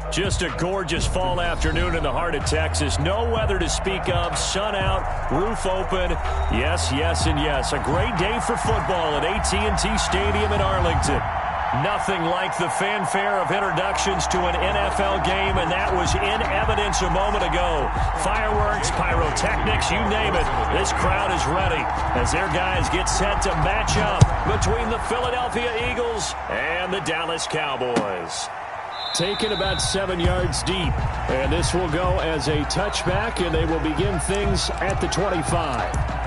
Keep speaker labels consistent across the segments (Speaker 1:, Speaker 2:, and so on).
Speaker 1: Just a gorgeous fall afternoon in the heart of Texas. No weather to speak of. Sun out, roof open. Yes, yes, and yes. A great day for football at AT&T Stadium in Arlington. Nothing like the fanfare of introductions to an NFL game, and that was in evidence a moment ago. Fireworks, pyrotechnics, you name it. This crowd is ready as their guys get set to match up between the Philadelphia Eagles and the Dallas Cowboys. Taken about 7 yards deep, and this will go as a touchback, and they will begin things at the 25.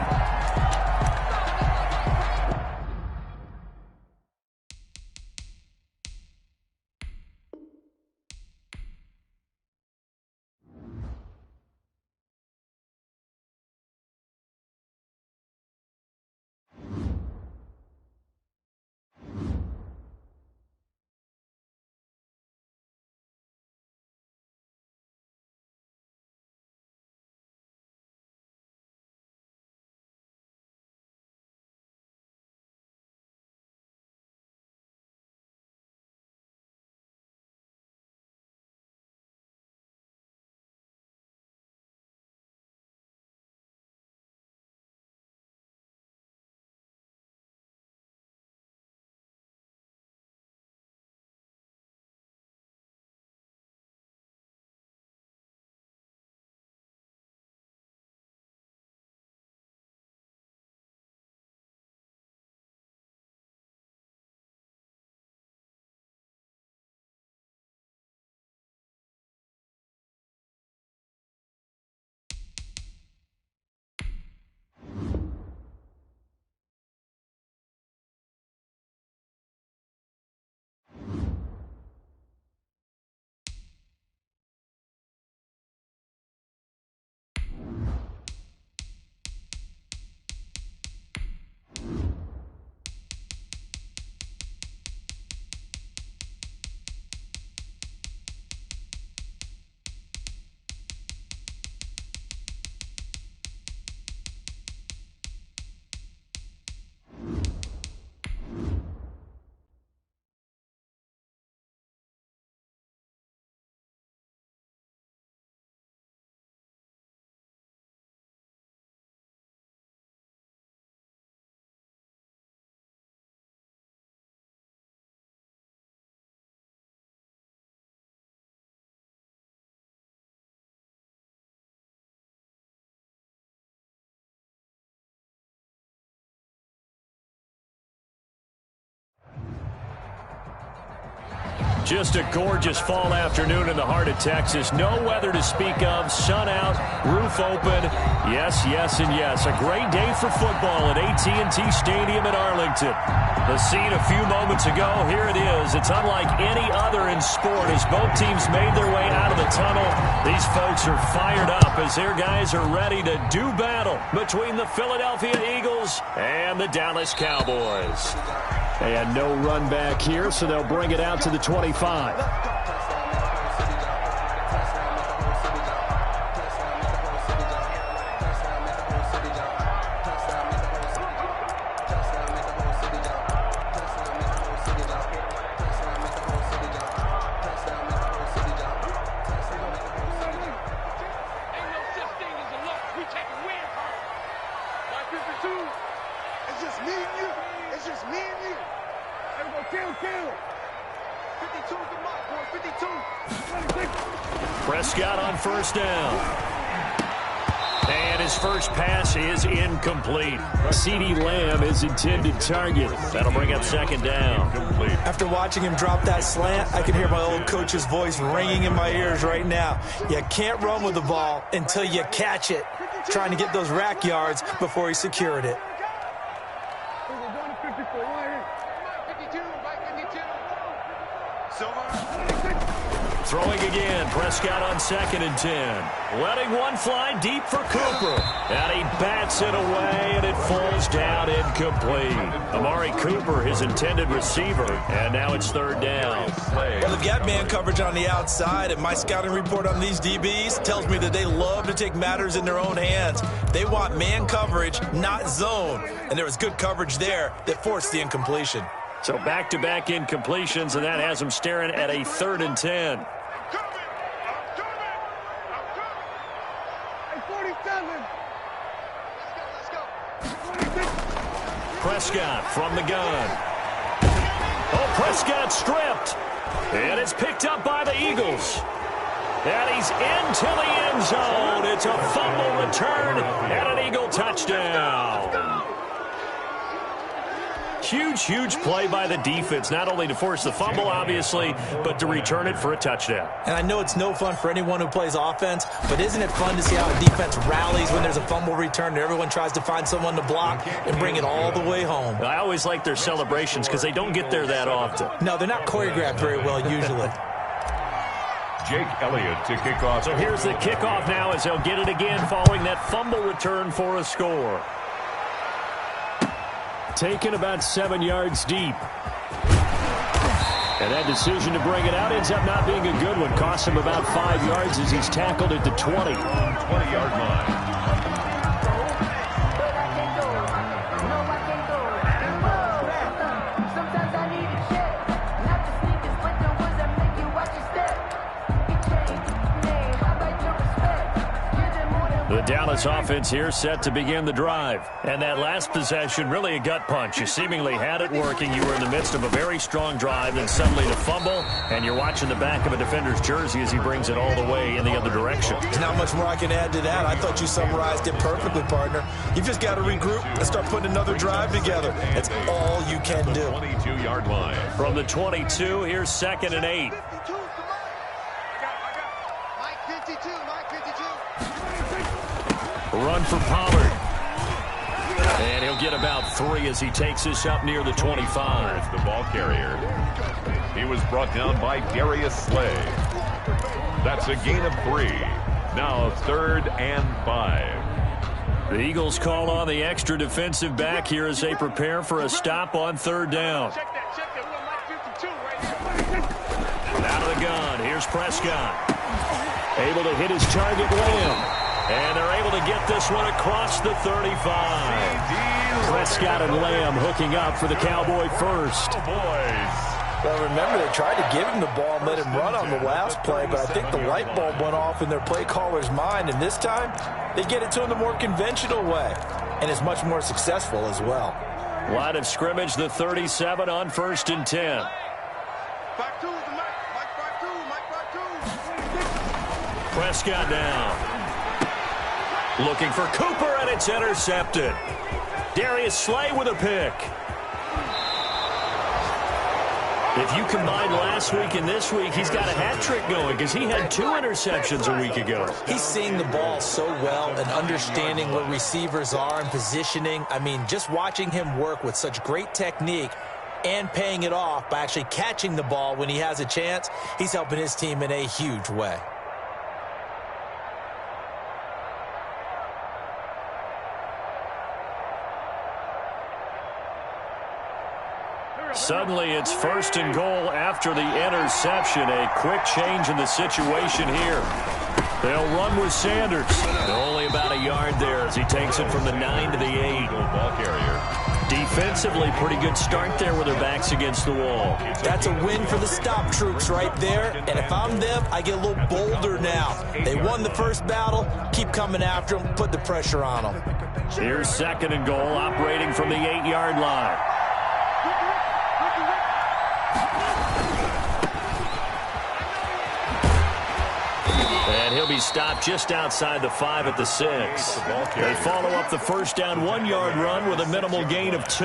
Speaker 1: Just a gorgeous fall afternoon in the heart of Texas. No weather to speak of. Sun out, roof open. Yes, yes, and yes. A great day for football at AT&T Stadium in Arlington. The scene a few moments ago, here it is. It's unlike any other in sport as both teams made their way out of the tunnel. These folks are fired up as their guys are ready to do battle between the Philadelphia Eagles and the Dallas Cowboys. And no run back here, so they'll bring it out to the 25. Prescott on first down. And his first pass is incomplete. CeeDee Lamb is intended target. That'll bring up second down.
Speaker 2: After watching him drop that slant, I can hear my old coach's voice ringing in my ears right now. You can't run with the ball until you catch it. Trying to get those rack yards before he secured it.
Speaker 1: Throwing again, Prescott on 2nd and 10. Letting one fly deep for Cooper. And he bats it away, and it falls down incomplete. Amari Cooper, his intended receiver, and now it's third down.
Speaker 2: Well, they've got man coverage on the outside, and my scouting report on these DBs tells me that they love to take matters in their own hands. They want man coverage, not zone. And there was good coverage there that forced the incompletion.
Speaker 1: So back-to-back incompletions, and that has them staring at a 3rd and 10. Prescott from the gun. Oh, Prescott stripped. And it's picked up by the Eagles. And he's into the end zone. It's a fumble return and an Eagle touchdown. Huge, huge play by the defense, not only to force the fumble, obviously, but to return it for a touchdown.
Speaker 2: And I know it's no fun for anyone who plays offense, but isn't it fun to see how a defense rallies when there's a fumble return and everyone tries to find someone to block and bring it all the way home?
Speaker 1: I always like their celebrations because they don't get there that often.
Speaker 2: No, they're not choreographed very well usually.
Speaker 3: Jake Elliott to kick off.
Speaker 1: So here's the kickoff now as they'll get it again following that fumble return for a score. Taken about 7 yards deep. And that decision to bring it out ends up not being a good one. Costs him about 5 yards as he's tackled at the 20.
Speaker 3: 20-yard line.
Speaker 1: The Dallas offense here set to begin the drive. And that last possession, really a gut punch. You seemingly had it working. You were in the midst of a very strong drive, then suddenly to fumble, and you're watching the back of a defender's jersey as he brings it all the way in the other direction.
Speaker 2: There's not much more I can add to that. I thought you summarized it perfectly, partner. You've just got to regroup and start putting another drive together. That's all you can do.
Speaker 3: 22-yard line.
Speaker 1: From the 22, here's 2nd and 8. Run for Pollard. And he'll get about 3 as he takes this up near the 25.
Speaker 3: The ball carrier. He was brought down by Darius Slay. That's a gain of 3. Now 3rd and 5.
Speaker 1: The Eagles call on the extra defensive back here as they prepare for a stop on 3rd down. Out of the gun. Here's Prescott. Able to hit his target, Lamb. And they're able to get this one across the 35. Prescott and Lamb hooking up for the Cowboy first.
Speaker 2: Well, remember, they tried to give him the ball and let him run on the last play, but I think the light bulb went off in their play caller's mind, and this time they get it to him the more conventional way, and it's much more successful as well.
Speaker 1: Line of scrimmage, the 37 on 1st and 10. Prescott down. Looking for Cooper, and it's intercepted. Darius Slay with a pick. If you combine last week and this week, he's got a hat trick going because he had 2 interceptions a week ago.
Speaker 2: He's seeing the ball so well and understanding where receivers are and positioning. I mean, just watching him work with such great technique and paying it off by actually catching the ball when he has a chance, he's helping his team in a huge way.
Speaker 1: Suddenly, it's 1st and goal after the interception. A quick change in the situation here. They'll run with Sanders. They're only about a yard there as he takes it from the 9 to the 8.
Speaker 3: Ball carrier.
Speaker 1: Defensively, pretty good start there with their backs against the wall.
Speaker 2: That's a win for the stop troops right there. And if I'm them, I get a little bolder now. They won the first battle. Keep coming after them. Put the pressure on them.
Speaker 1: Here's 2nd and goal, operating from the 8-yard line. And he'll be stopped just outside the 5 at the 6. They follow up the first down 1-yard run with a minimal gain of 2.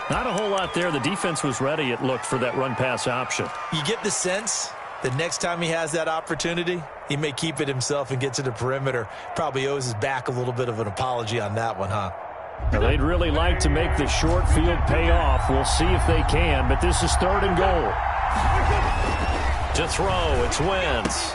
Speaker 1: Not a whole lot there. The defense was ready, it looked, for that run-pass option.
Speaker 2: You get the sense that next time he has that opportunity, he may keep it himself and get to the perimeter. Probably owes his back a little bit of an apology on that one, huh?
Speaker 1: Now, they'd really like to make the short field pay off. We'll see if they can, but this is 3rd and goal. To throw, it's Wentz.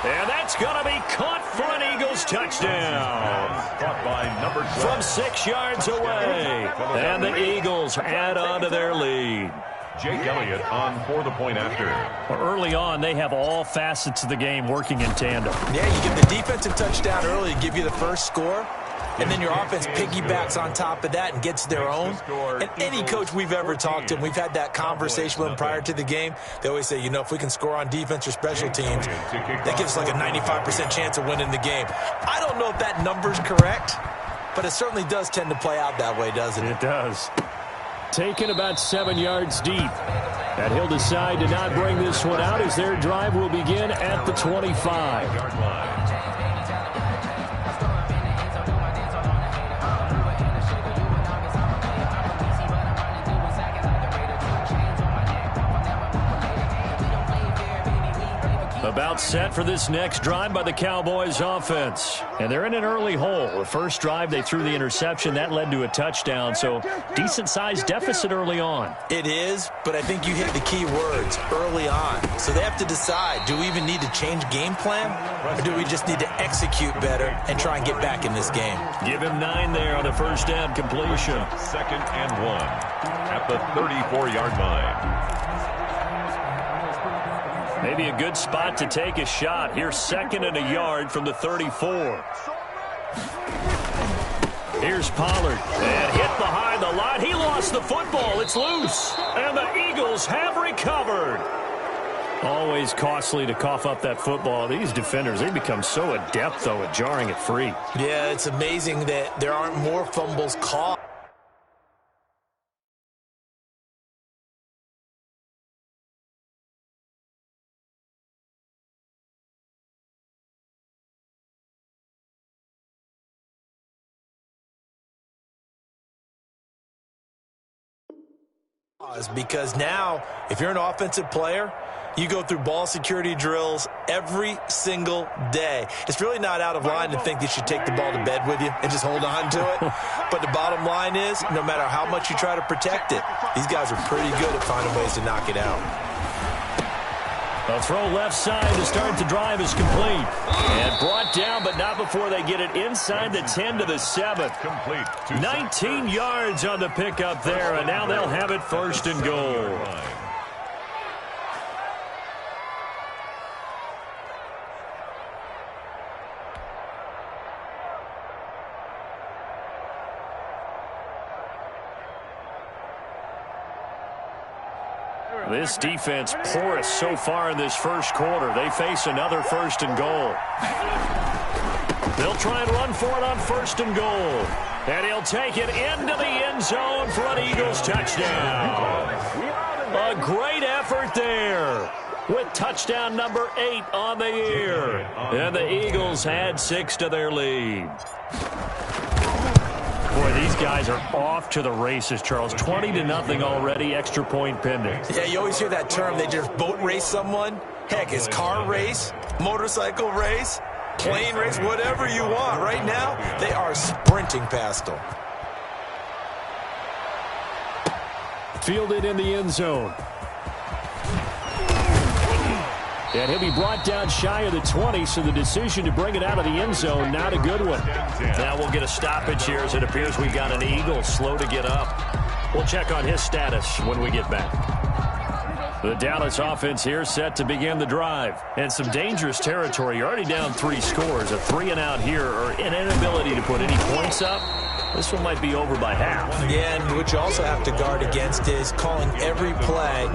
Speaker 1: And that's going to be caught for an Eagles touchdown.
Speaker 3: Caught by number 12.
Speaker 1: From 6 yards away. And the Eagles add on to their lead.
Speaker 3: Jake Elliott on for the point after.
Speaker 1: Well, early on, they have all facets of the game working in tandem.
Speaker 2: Yeah, you get the defensive touchdown early, give you the first score. And then your offense piggybacks on top of that and gets their own. And any coach we've ever talked to, and we've had that conversation with them prior to the game, they always say, you know, if we can score on defense or special teams, that gives us like a 95% chance of winning the game. I don't know if that number's correct, but it certainly does tend to play out that way, doesn't it?
Speaker 1: It does. Taken about 7 yards deep. And he'll decide to not bring this one out as their drive will begin at the 25-yard line. About set for this next drive by the Cowboys offense. And they're in an early hole. The first drive, they threw the interception. That led to a touchdown, so decent-sized deficit early on.
Speaker 2: It is, but I think you hit the key words, early on. So they have to decide, do we even need to change game plan, or do we just need to execute better and try and get back in this game?
Speaker 1: Give him 9 there on the first down completion.
Speaker 3: 2nd and 1 at the 34-yard line.
Speaker 1: Maybe a good spot to take a shot. Here's 2nd and a yard from the 34. Here's Pollard. And hit behind the line. He lost the football. It's loose. And the Eagles have recovered. Always costly to cough up that football. These defenders, they become so adept, though, at jarring it free.
Speaker 2: Yeah, it's amazing that there aren't more fumbles caught. Because now, if you're an offensive player, you go through ball security drills every single day. It's really not out of line to think that you should take the ball to bed with you and just hold on to it. But the bottom line is, no matter how much you try to protect it, these guys are pretty good at finding ways to knock it out.
Speaker 1: A throw left side to start the drive is complete. And brought down, but not before they get it inside the 10 to the 7.
Speaker 3: Complete.
Speaker 1: 19 yards on the pickup there, and now they'll have it 1st and goal. This defense porous so far in this first quarter. They face another 1st and goal. They'll try and run for it on 1st and goal. And he'll take it into the end zone for an Eagles touchdown. A great effort there with touchdown number 8 on the year. And the Eagles add 6 to their lead. Boy, these guys are off to the races, Charles. 20-0 already, extra point pending.
Speaker 2: Yeah, you always hear that term. They just boat race someone. Heck, it's car race, motorcycle race, plane race, whatever you want. Right now, they are sprinting past them.
Speaker 1: Fielded in the end zone. And he'll be brought down shy of the 20, so the decision to bring it out of the end zone, not a good one. Now we'll get a stoppage here as it appears we've got an Eagle slow to get up. We'll check on his status when we get back. The Dallas offense here set to begin the drive. And some dangerous territory. You're already down 3 scores. A 3-and-out here or an inability to put any points up. This one might be over by half.
Speaker 2: Yeah, and what you also have to guard against is calling every play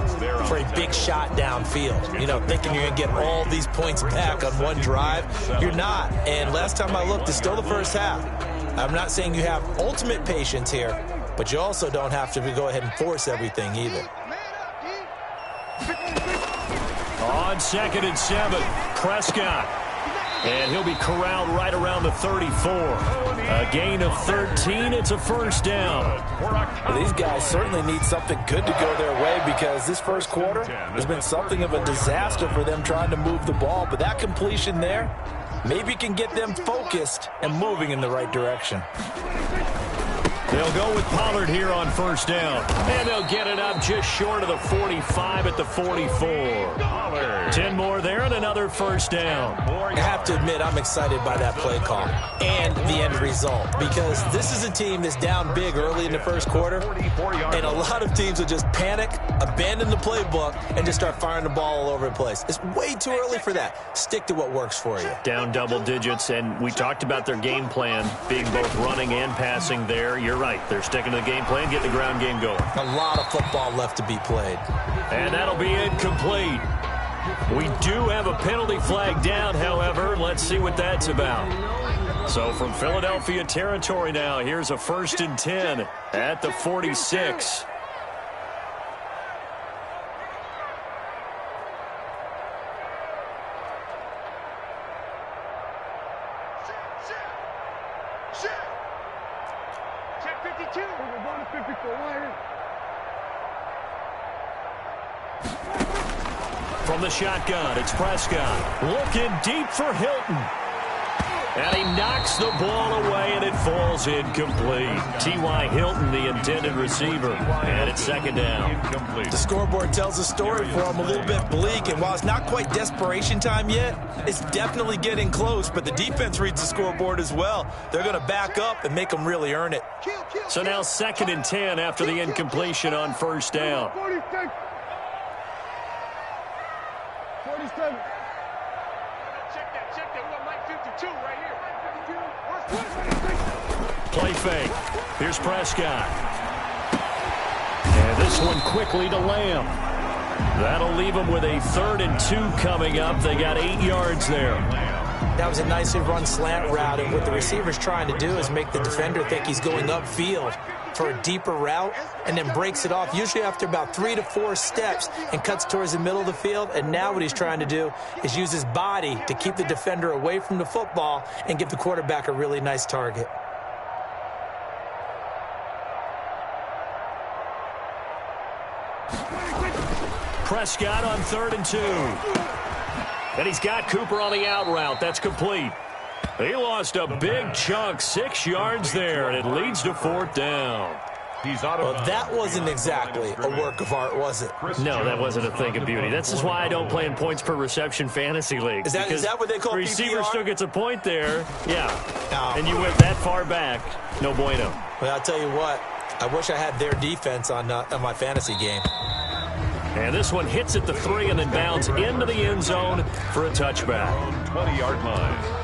Speaker 2: for a big shot downfield. You know, thinking you're going to get all these points back on one drive. You're not. And last time I looked, it's still the first half. I'm not saying you have ultimate patience here, but you also don't have to go ahead and force everything either.
Speaker 1: On 2nd and 7, Prescott. And he'll be corralled right around the 34. A gain of 13. It's a 1st down.
Speaker 2: Well, these guys certainly need something good to go their way because this first quarter has been something of a disaster for them trying to move the ball. But that completion there maybe can get them focused and moving in the right direction.
Speaker 1: They'll go with Pollard here on 1st down. And they'll get it up just short of the 45 at the 44. 10 more there and another 1st down.
Speaker 2: I have to admit, I'm excited by that play call and the end result because this is a team that's down big early in the first quarter, and a lot of teams will just panic, abandon the playbook, and just start firing the ball all over the place. It's way too early for that. Stick to what works for you.
Speaker 1: Down double digits, and we talked about their game plan being both running and passing there. You're right. They're sticking to the game plan, getting the ground game going.
Speaker 2: A lot of football left to be played.
Speaker 1: And that'll be incomplete. We do have a penalty flag down, however. Let's see what that's about. So from Philadelphia territory now, here's a 1st and 10 at the 46.
Speaker 4: Check 52. We're going to 54 wire.
Speaker 1: From the shotgun, it's Prescott. Looking deep for Hilton. And he knocks the ball away, and it falls incomplete. T.Y. Hilton, the intended receiver. And it's 2nd down.
Speaker 2: The scoreboard tells a story for him, a little bit bleak. And while it's not quite desperation time yet, it's definitely getting close. But the defense reads the scoreboard as well. They're going to back up and make them really earn it.
Speaker 1: So now 2nd and 10 after the incompletion on 1st down.
Speaker 4: 46. 47. Check that. We got Mike 52 right here.
Speaker 1: Play fake. Here's Prescott. And this one quickly to Lamb. That'll leave them with a 3rd and 2 coming up. They got 8 yards there.
Speaker 2: That was a nicely run slant route, and what the receiver's trying to do is make the defender think he's going upfield for a deeper route, and then breaks it off, usually after about 3 to 4 steps, and cuts towards the middle of the field. And now what he's trying to do is use his body to keep the defender away from the football and give the quarterback a really nice target.
Speaker 1: Prescott on 3rd and 2. And he's got Cooper on the out route. That's complete. He lost a big chunk, 6 yards there, and it leads to 4th down.
Speaker 2: Well, that wasn't exactly a work of art, was it?
Speaker 1: No, that wasn't a thing of beauty. That's just why I don't play in points per reception fantasy leagues.
Speaker 2: Is that what they call
Speaker 1: receiver
Speaker 2: PPR?
Speaker 1: still gets a point there. Yeah.
Speaker 2: No.
Speaker 1: And you went that far back. No bueno.
Speaker 2: Well, I'll tell you what. I wish I had their defense on my fantasy game.
Speaker 1: And this one hits at the 3 and then bounds into the end zone for a touchback.
Speaker 3: 20-yard line.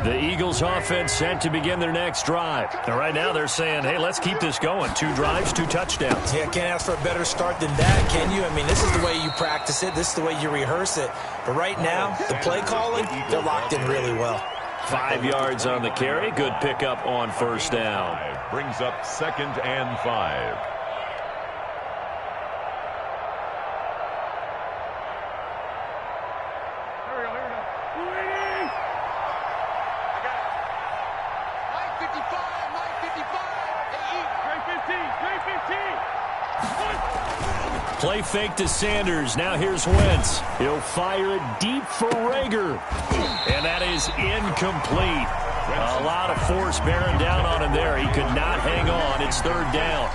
Speaker 1: The Eagles offense set to begin their next drive. And right now they're saying, hey, let's keep this going. 2 drives, 2 touchdowns.
Speaker 2: Yeah, can't ask for a better start than that, can you? I mean, this is the way you practice it. This is the way you rehearse it. But right now, the play calling, they're locked in really well.
Speaker 1: 5 yards on the carry. Good pickup on 1st down.
Speaker 3: Brings up 2nd and 5.
Speaker 1: Play fake to Sanders. Now here's Wentz. He'll fire it deep for Rager. And that is incomplete. A lot of force bearing down on him there. He could not hang on. It's 3rd down.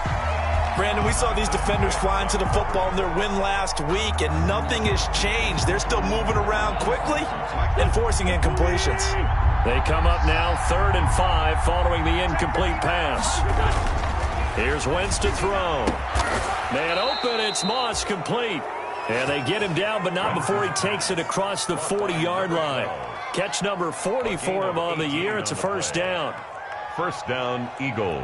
Speaker 2: Brandon, we saw these defenders flying to the football in their win last week, and nothing has changed. They're still moving around quickly and forcing incompletions.
Speaker 1: They come up now 3rd and 5 following the incomplete pass. Here's Wentz to throw. Man open, it's Moss, complete. And they get him down, but not before he takes it across the 40-yard line. Catch number 40 for him on the year. It's a 1st down.
Speaker 3: 1st down, Eagles.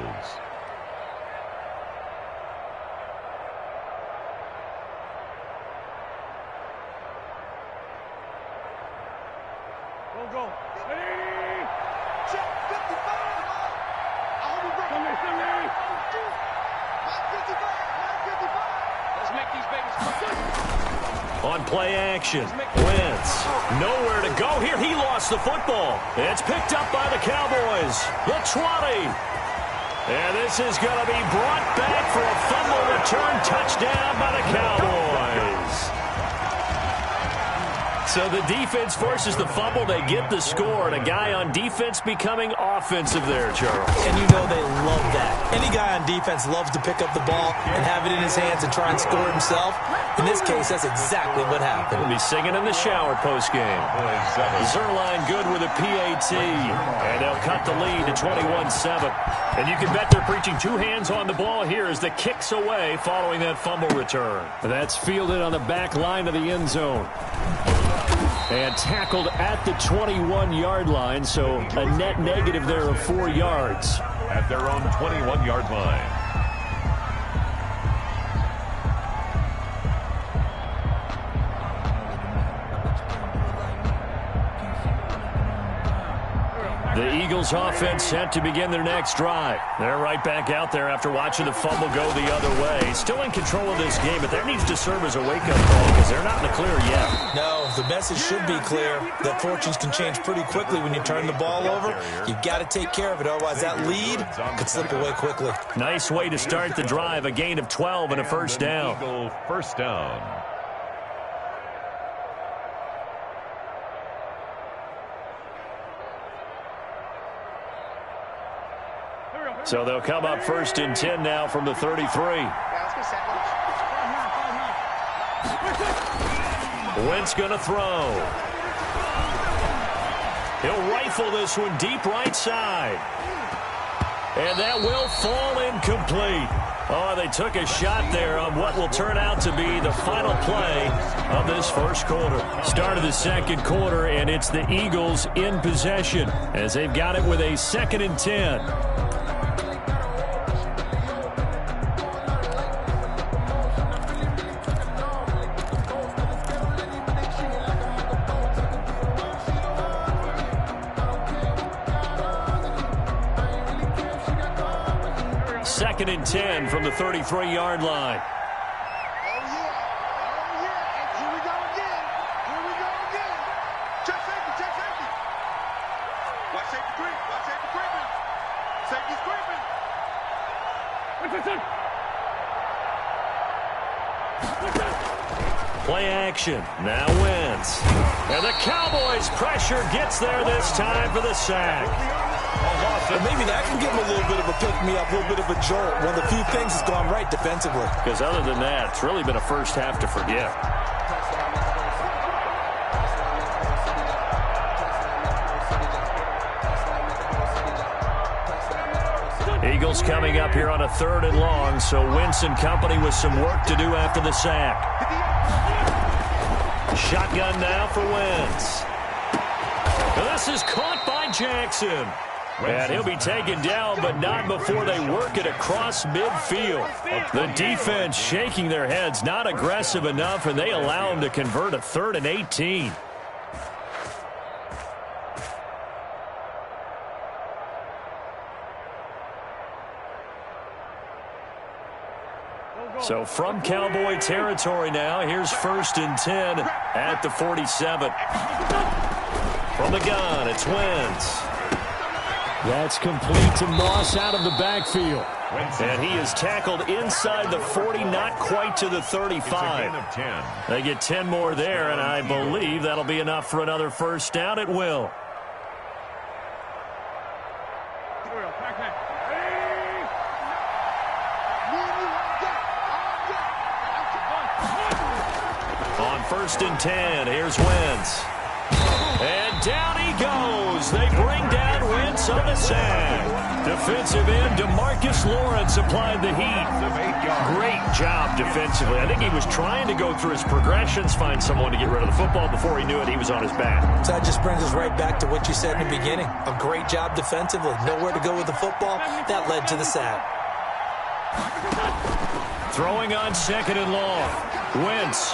Speaker 4: Go. Ready? Check 55. I hope you break. Come here. 55. Let's make these babies cry.
Speaker 1: On play action, Wentz. Nowhere to go here. He lost the football. It's picked up by the Cowboys. The 20. And this is going to be brought back for a fumble return touchdown by the Cowboys. So the defense forces the fumble. They get the score, and a guy on defense becoming offensive there, Charles.
Speaker 2: And you know they love that. Any guy on defense loves to pick up the ball and have it in his hands and try and score himself. In this case, that's exactly what happened.
Speaker 1: He'll be singing in the shower postgame. Zerline good with a PAT, and they'll cut the lead to 21-7. And you can bet they're preaching 2 hands on the ball here as the kick's away following that fumble return. And that's fielded on the back line of the end zone. And tackled at the 21-yard line, so a net negative there of 4 yards.
Speaker 3: At their own 21-yard line.
Speaker 1: The Eagles offense set to begin their next drive. They're right back out there after watching the fumble go the other way. Still in control of this game, but that needs to serve as a wake-up call because they're not in the clear yet.
Speaker 2: No, the message should be clear that fortunes can change pretty quickly when you turn the ball over. You've got to take care of it, otherwise that lead could slip away quickly.
Speaker 1: Nice way to start the drive, a gain of 12 and a first down.
Speaker 3: Eagle first down.
Speaker 1: So they'll come up 1st and 10 now from the 33. Wentz going to throw. He'll rifle this one deep right side. And that will fall incomplete. Oh, they took a shot there on what will turn out to be the final play of this first quarter. Start of the second quarter, and it's the Eagles in possession as they've got it with a 2nd and 10. Second and 10 from the 33-yard line.
Speaker 4: Oh, yeah. And here we go again. Check safety. Watch safety creeping. Safety's creeping.
Speaker 1: Play action. Now Wentz. And the Cowboys' pressure gets there this time for the sack.
Speaker 2: But maybe that can give them a little bit of a pick-me-up, a little bit of a jolt. One of the few things that's gone right defensively.
Speaker 1: Because other than that, it's really been a first half to forget. Eagles coming up here on a 3rd and long, so Wentz and company with some work to do after the sack. Shotgun now for Wentz. This is caught by Jackson. And he'll be taken down, but not before they work it across midfield. The defense shaking their heads, not aggressive enough, and they allow him to convert a 3rd and 18. So from Cowboy territory now, here's 1st and 10 at the 47. From the gun, it's Wentz. That's complete to Moss out of the backfield. And he is tackled inside the 40, not quite to the 35. They get 10 more there, and I believe that'll be enough for another first down. It will. On 1st and 10, here's Wentz. And down he goes. They bring down Wentz on the sack. Defensive end DeMarcus Lawrence applied the heat. Great job defensively. I think he was trying to go through his progressions, find someone to get rid of the football. Before he knew it, he was on his back.
Speaker 2: So that just brings us right back to what you said in the beginning. A great job defensively. Nowhere to go with the football. That led to the sack.
Speaker 1: Throwing on 2nd and long. Wentz.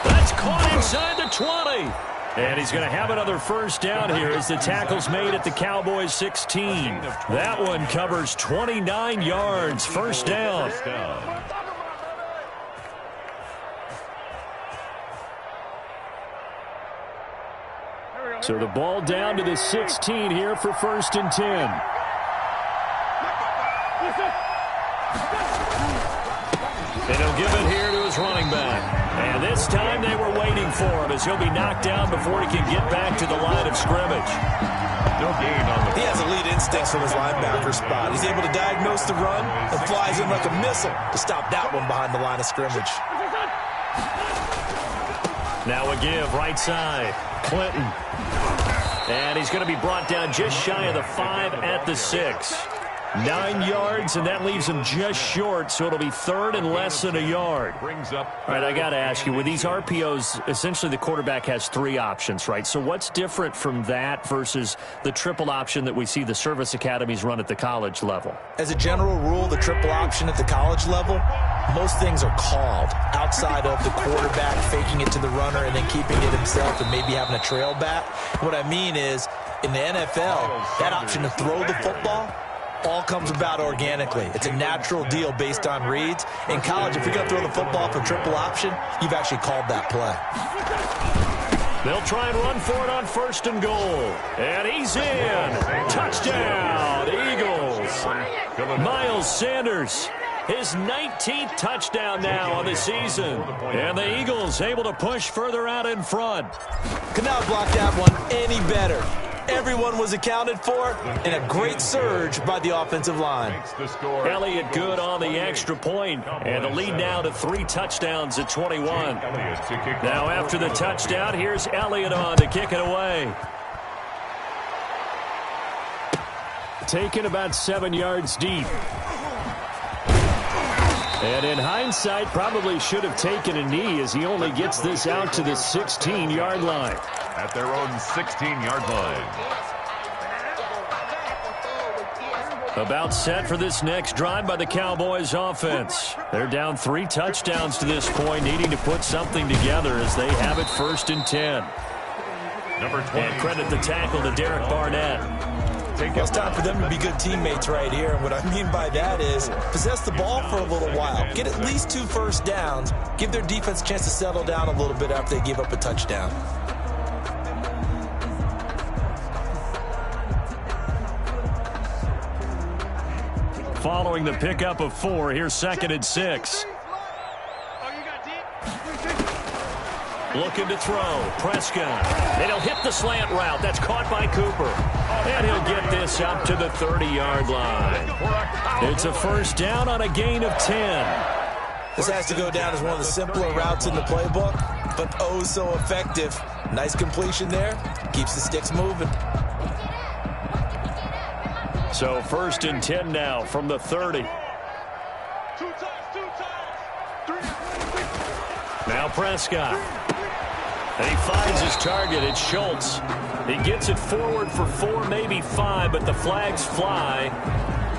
Speaker 1: That's caught inside the 20. And he's going to have another first down here as the tackle's made at the Cowboys 16. That one covers 29 yards. First down. So the ball down to the 16 here for 1st and 10. And he'll give it here to his running back. And this time they were waiting for him as he'll be knocked down before he can get back to the line of scrimmage.
Speaker 3: No gain on the
Speaker 2: He has elite instincts from his linebacker spot. He's able to diagnose the run and flies in like a missile to stop that one behind the line of scrimmage.
Speaker 1: Now a give right side. Clinton. And he's going to be brought down just shy of the 5 at the 6. 9 yards, and that leaves him just short, so it'll be third and less than a yard. All right, I got to ask you, with these RPOs, essentially the quarterback has 3 options, right? So what's different from that versus the triple option that we see the service academies run at the college level?
Speaker 2: As a general rule, the triple option at the college level, most things are called outside of the quarterback faking it to the runner and then keeping it himself and maybe having a trail back. What I mean is, in the NFL, that option to throw the football all comes about organically. It's a natural deal based on reads. In college, if you're going to throw the football for triple option, you've actually called that play.
Speaker 1: They'll try and run for it on first and goal. And he's in. Touchdown, Eagles. Miles Sanders, his 19th touchdown now on the season. And the Eagles able to push further out in front.
Speaker 2: Could not block that one any better. Everyone was accounted for, and a great surge by the offensive line.
Speaker 1: Elliott good on the extra point, and the lead now to 3 touchdowns at 21. Now after the touchdown, here's Elliott on to kick it away. Taken about 7 yards deep. And in hindsight, probably should have taken a knee as he only gets this out to the 16-yard line.
Speaker 3: At their own 16-yard line.
Speaker 1: About set for this next drive by the Cowboys offense. They're down 3 touchdowns to this point, needing to put something together as they have it first and 10.
Speaker 3: Number 20.
Speaker 1: And credit the tackle to Derek Barnett.
Speaker 2: Well, it's time for them to be good teammates right here. And what I mean by that is possess the ball for a little while. Get at least 2 first downs. Give their defense a chance to settle down a little bit after they give up a touchdown.
Speaker 1: Following the pickup of 4, here's 2nd and 6. Looking to throw. Prescott. And he'll hit the slant route. That's caught by Cooper. And he'll get this up to the 30-yard line. It's a first down on a gain of 10.
Speaker 2: This has to go down as one of the simpler routes in the playbook, but oh so effective. Nice completion there. Keeps the sticks moving.
Speaker 1: So first and 10 now from the 30. Now Prescott. And he finds his target. It's Schultz. He gets it forward for 4, maybe 5, but the flags fly.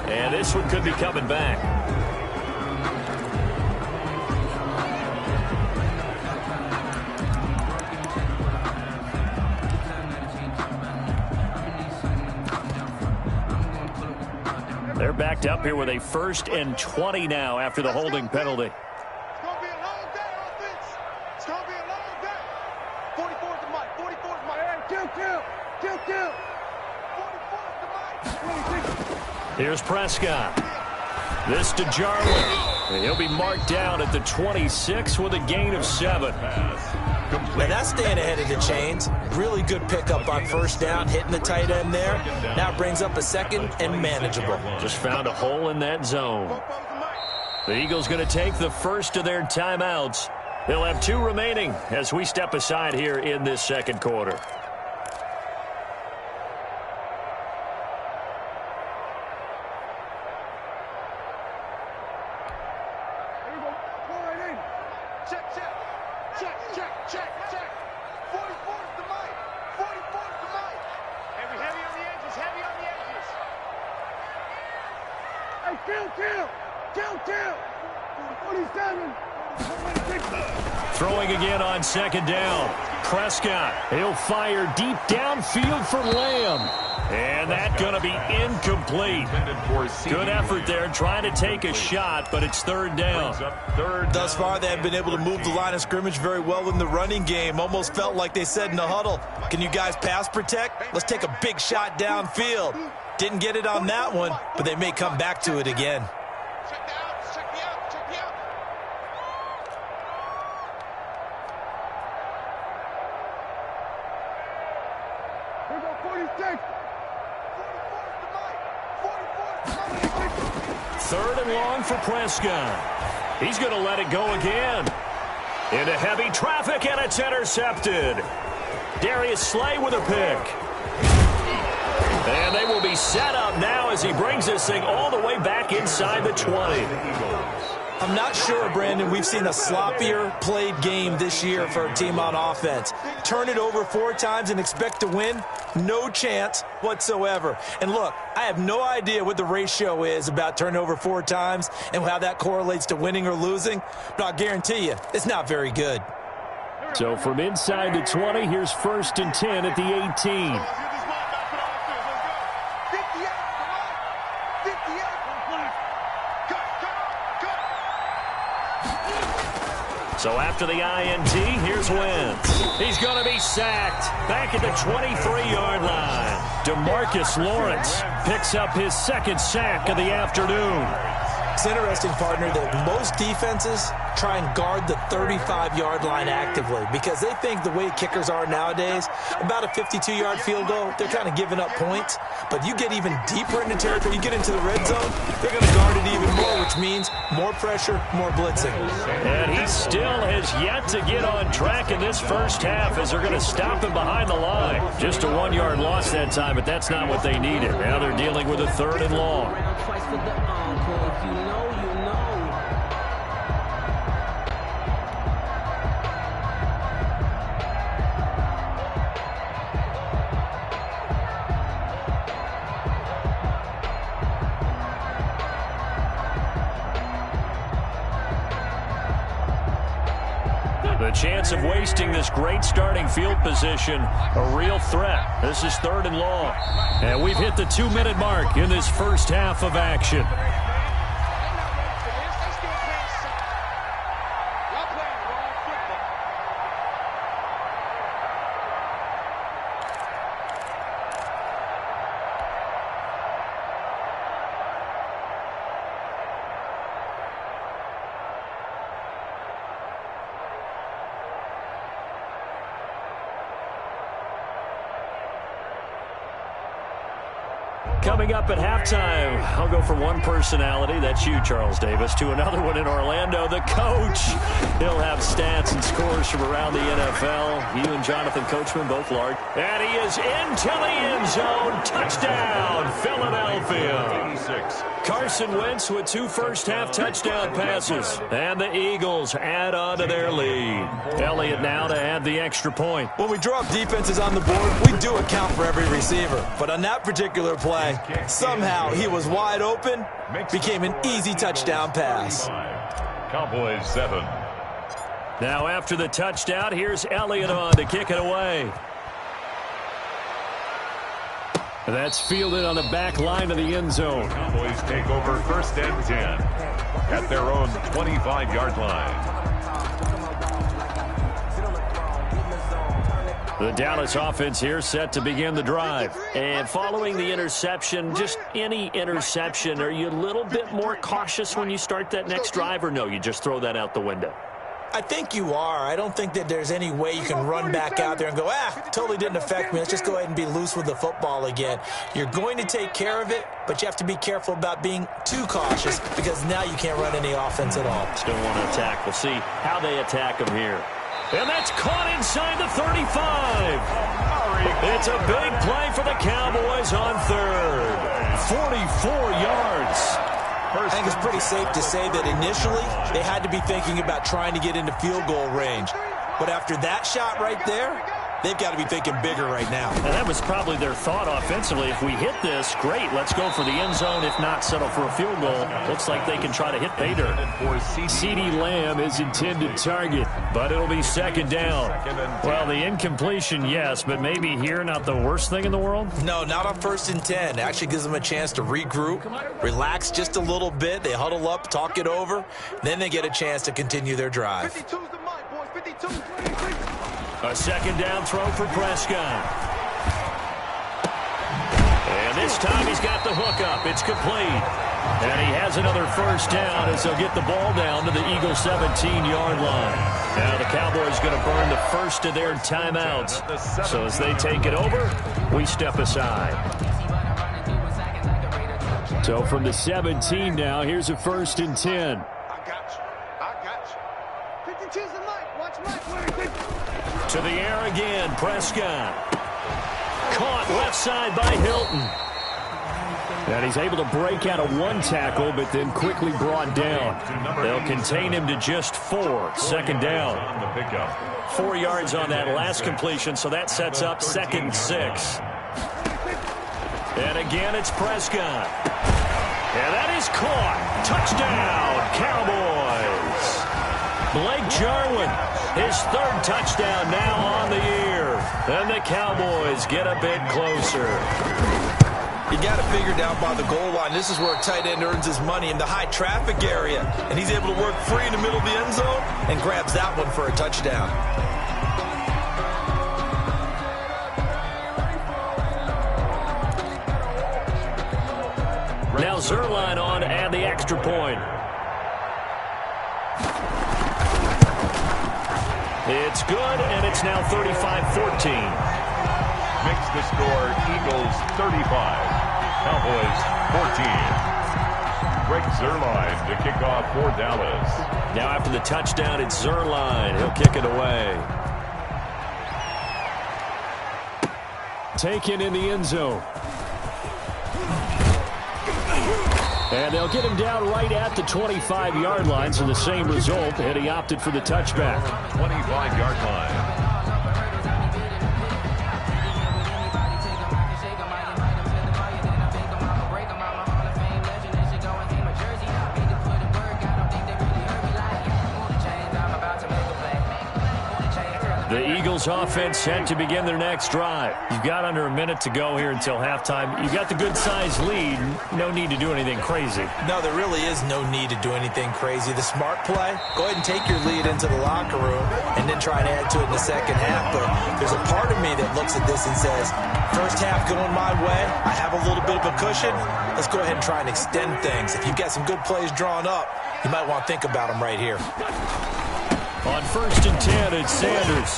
Speaker 1: And this one could be coming back. They're backed up here with a 1st and 20 now after the holding penalty.
Speaker 4: It's going to be a long day, offense. It's going to be a long day. 44 is the mic. 44 is the mic. Hey, kill. 44 is the mic.
Speaker 1: Here's Prescott. This to Jarwin. And he'll be marked down at the 26 with a gain of 7.
Speaker 2: Now that's staying ahead of the chains. Really good pickup on first down, hitting the tight end there. Now it brings up a 2nd and manageable.
Speaker 1: Just found a hole in that zone. The Eagles going to take the first of their timeouts. They'll have 2 remaining as we step aside here in this 2nd quarter.
Speaker 4: Check. 44 is the mic. 44 is the mic. Heavy on the edges. Hey, kill. 47.
Speaker 1: Throwing again on 2nd down. Prescott. He'll fire deep downfield for Lamb. And that's going to be incomplete. Good effort there trying to take a shot, but it's 3rd down.
Speaker 2: Thus far, they have been able to move the line of scrimmage very well in the running game. Almost felt like they said in the huddle, can you guys pass protect? Let's take a big shot downfield. Didn't get it on that one, but they may come back to it again.
Speaker 4: Check the out. Here we go, 46.
Speaker 1: 3rd and long for Prescott. He's going to let it go again. Into heavy traffic, and it's intercepted. Darius Slay with a pick. And they will be set up now as he brings this thing all the way back inside the 20.
Speaker 2: I'm not sure, Brandon, we've seen a sloppier played game this year for a team on offense. Turn it over 4 times and expect to win? No chance whatsoever. And look, I have no idea what the ratio is about turning over 4 times and how that correlates to winning or losing, but I'll guarantee you it's not very good.
Speaker 1: So from inside the 20, here's 1st and 10 at the 18. So after the INT, here's Wentz. He's going to be sacked back at the 23-yard line. DeMarcus Lawrence picks up his 2nd sack of the afternoon.
Speaker 2: It's interesting, partner, that most defenses try and guard the 35-yard line actively because they think the way kickers are nowadays, about a 52-yard field goal, they're kind of giving up points. But you get even deeper into territory, you get into the red zone, they're going to guard it even more, which means more pressure, more blitzing.
Speaker 1: And he still has yet to get on track in this first half as they're going to stop him behind the line. Just a 1-yard loss that time, but that's not what they needed. Now they're dealing with a 3rd and long. The chance of wasting this great starting field position, a real threat. This is 3rd and long. And we've hit the 2-minute mark in this first half of action. Coming up at halftime, I'll go from one personality, that's you, Charles Davis, to another one in Orlando, the coach. He'll have stats and scores from around the NFL. You and Jonathan Coachman, both large. And he is into the end zone. Touchdown, Philadelphia. 86. Carson Wentz with 2 first-half touchdown passes. And the Eagles add on to their lead. Elliott now to add the extra point.
Speaker 2: When we drop defenses on the board, we do account for every receiver. But on that particular play, somehow he was wide open, became an easy touchdown pass.
Speaker 3: Cowboys 7.
Speaker 1: Now after the touchdown, here's Elliott on to kick it away. That's fielded on the back line of the end zone.
Speaker 3: Cowboys take over 1st and 10 at their own 25-yard line.
Speaker 1: The Dallas offense here set to begin the drive. And following the interception, just any interception, are you a little bit more cautious when you start that next drive, or no, you just throw that out the window?
Speaker 2: I think you are. I don't think that there's any way you can run back out there and go, totally didn't affect me. Let's just go ahead and be loose with the football again. You're going to take care of it, but you have to be careful about being too cautious because now you can't run any offense at all.
Speaker 1: Still want to attack. We'll see how they attack them here. And that's caught inside the 35. It's a big play for the Cowboys on 3rd. 44 yards.
Speaker 2: I think it's pretty safe to say that initially they had to be thinking about trying to get into field goal range. But after that shot right there, they've got to be thinking bigger right now.
Speaker 1: And that was probably their thought offensively. If we hit this, great, let's go for the end zone. If not, settle for a field goal. Looks like they can try to hit pay dirt. CeeDee Lamb is intended target, but it'll be 2nd down. Well, the incompletion, yes, but maybe here not the worst thing in the world?
Speaker 2: No, not on 1st and 10. It actually gives them a chance to regroup, relax just a little bit. They huddle up, talk it over. Then they get a chance to continue their drive.
Speaker 4: 52's the mic, boys. 52.
Speaker 1: A 2nd down throw for Prescott. And this time he's got the hook up. It's complete. And he has another 1st down as they'll get the ball down to the Eagles' 17-yard line. Now the Cowboys going to burn the first of their timeouts. So as they take it over, we step aside. So from the 17 now, here's a 1st and 10.
Speaker 4: I got you. 52's the mic. Watch Mike.
Speaker 1: To the air again, Prescott. caught left side by Hilton. And he's able to break out of one tackle, but then quickly brought down. They'll contain him to just 4. Second down. 4 yards on that last completion, so that sets up 2nd and 6. And again, it's Prescott. And that is caught. Touchdown, Cowboys. Blake Jarwin, his 3rd touchdown now on the year. And the Cowboys get a bit closer.
Speaker 2: You got it figured out by the goal line. This is where a tight end earns his money, in the high traffic area. And he's able to work free in the middle of the end zone and grabs that one for a touchdown.
Speaker 1: Now Zerline on to add the extra point. It's good, and it's now 35-14.
Speaker 3: Makes the score Eagles 35, Cowboys 14. Greg Zerline to kick off for Dallas.
Speaker 1: Now after the touchdown, it's Zerline. He'll kick it away. Taken in the end zone. And they'll get him down right at the 25-yard line, so the same result, and he opted for the touchback.
Speaker 3: 25-yard line.
Speaker 1: The Eagles offense set to begin their next drive. You've got under a minute to go here until halftime. You've got the good-sized lead. No need to do anything crazy.
Speaker 2: No, there really is no need to do anything crazy. The smart play, go ahead and take your lead into the locker room and then try and add to it in the second half. But there's a part of me that looks at this and says, first half going my way, I have a little bit of a cushion. Let's go ahead and try and extend things. If you've got some good plays drawn up, you might want to think about them right here.
Speaker 1: On 1st and 10, it's Sanders.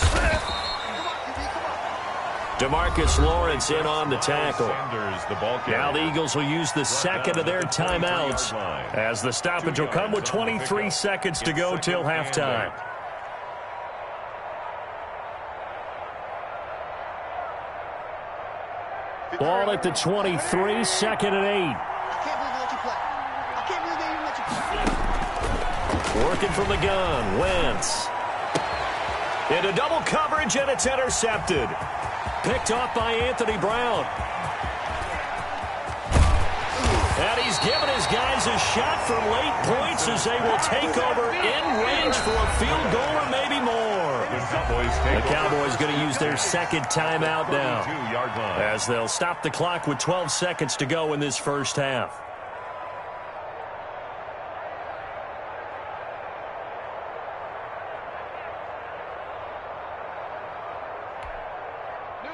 Speaker 1: DeMarcus Lawrence in on the tackle. Now the Eagles will use the second of their timeouts, as the stoppage will come with 23 seconds to go till halftime. Ball at the 23, 2nd and 8. Working from the gun, Wentz. Into double coverage, and it's intercepted. Picked off by Anthony Brown. And he's given his guys a shot for late points as they will take over in range for a field goal or maybe more. The Cowboys going to use their second timeout now, as they'll stop the clock with 12 seconds to go in this first half.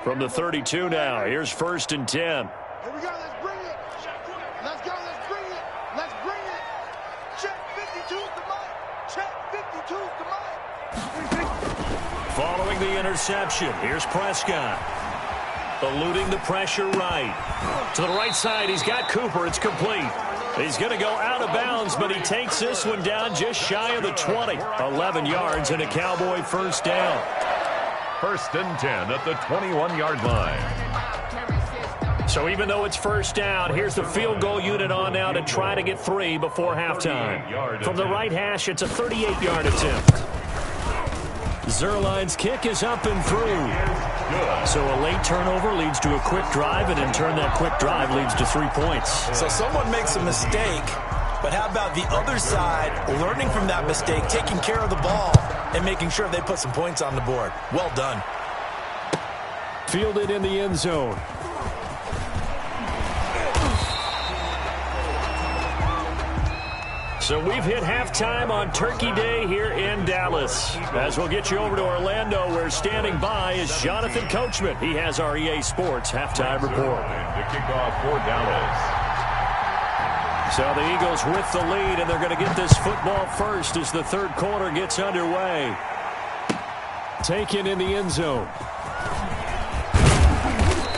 Speaker 1: From the 32 now, here's 1st and 10.
Speaker 4: Here we go, let's bring it. Let's go, let's bring it. Let's bring it. Check 52's the mic. Check 52's the mic.
Speaker 1: Following the interception, here's Prescott. Eluding the pressure right. To the right side, he's got Cooper. It's complete. He's going to go out of bounds, but he takes this one down just shy of the 20. 11 yards and a Cowboy first down.
Speaker 3: 1st and 10 at the 21-yard line.
Speaker 1: So even though it's first down, here's the field goal unit on now to try to get 3 before halftime. From the right hash, it's a 38-yard attempt. Zerline's kick is up and through. So a late turnover leads to a quick drive, and in turn that quick drive leads to 3 points.
Speaker 2: So someone makes a mistake, but how about the other side learning from that mistake, taking care of the ball, and making sure they put some points on the board? Well done.
Speaker 1: Fielded in the end zone. So we've hit halftime on Turkey Day here in Dallas. As we'll get you over to Orlando, where standing by is Jonathan Coachman. He has our EA Sports halftime report.
Speaker 3: The kickoff for Dallas.
Speaker 1: So the Eagles with the lead, and they're going to get this football first as the third quarter gets underway. Taken in the end zone.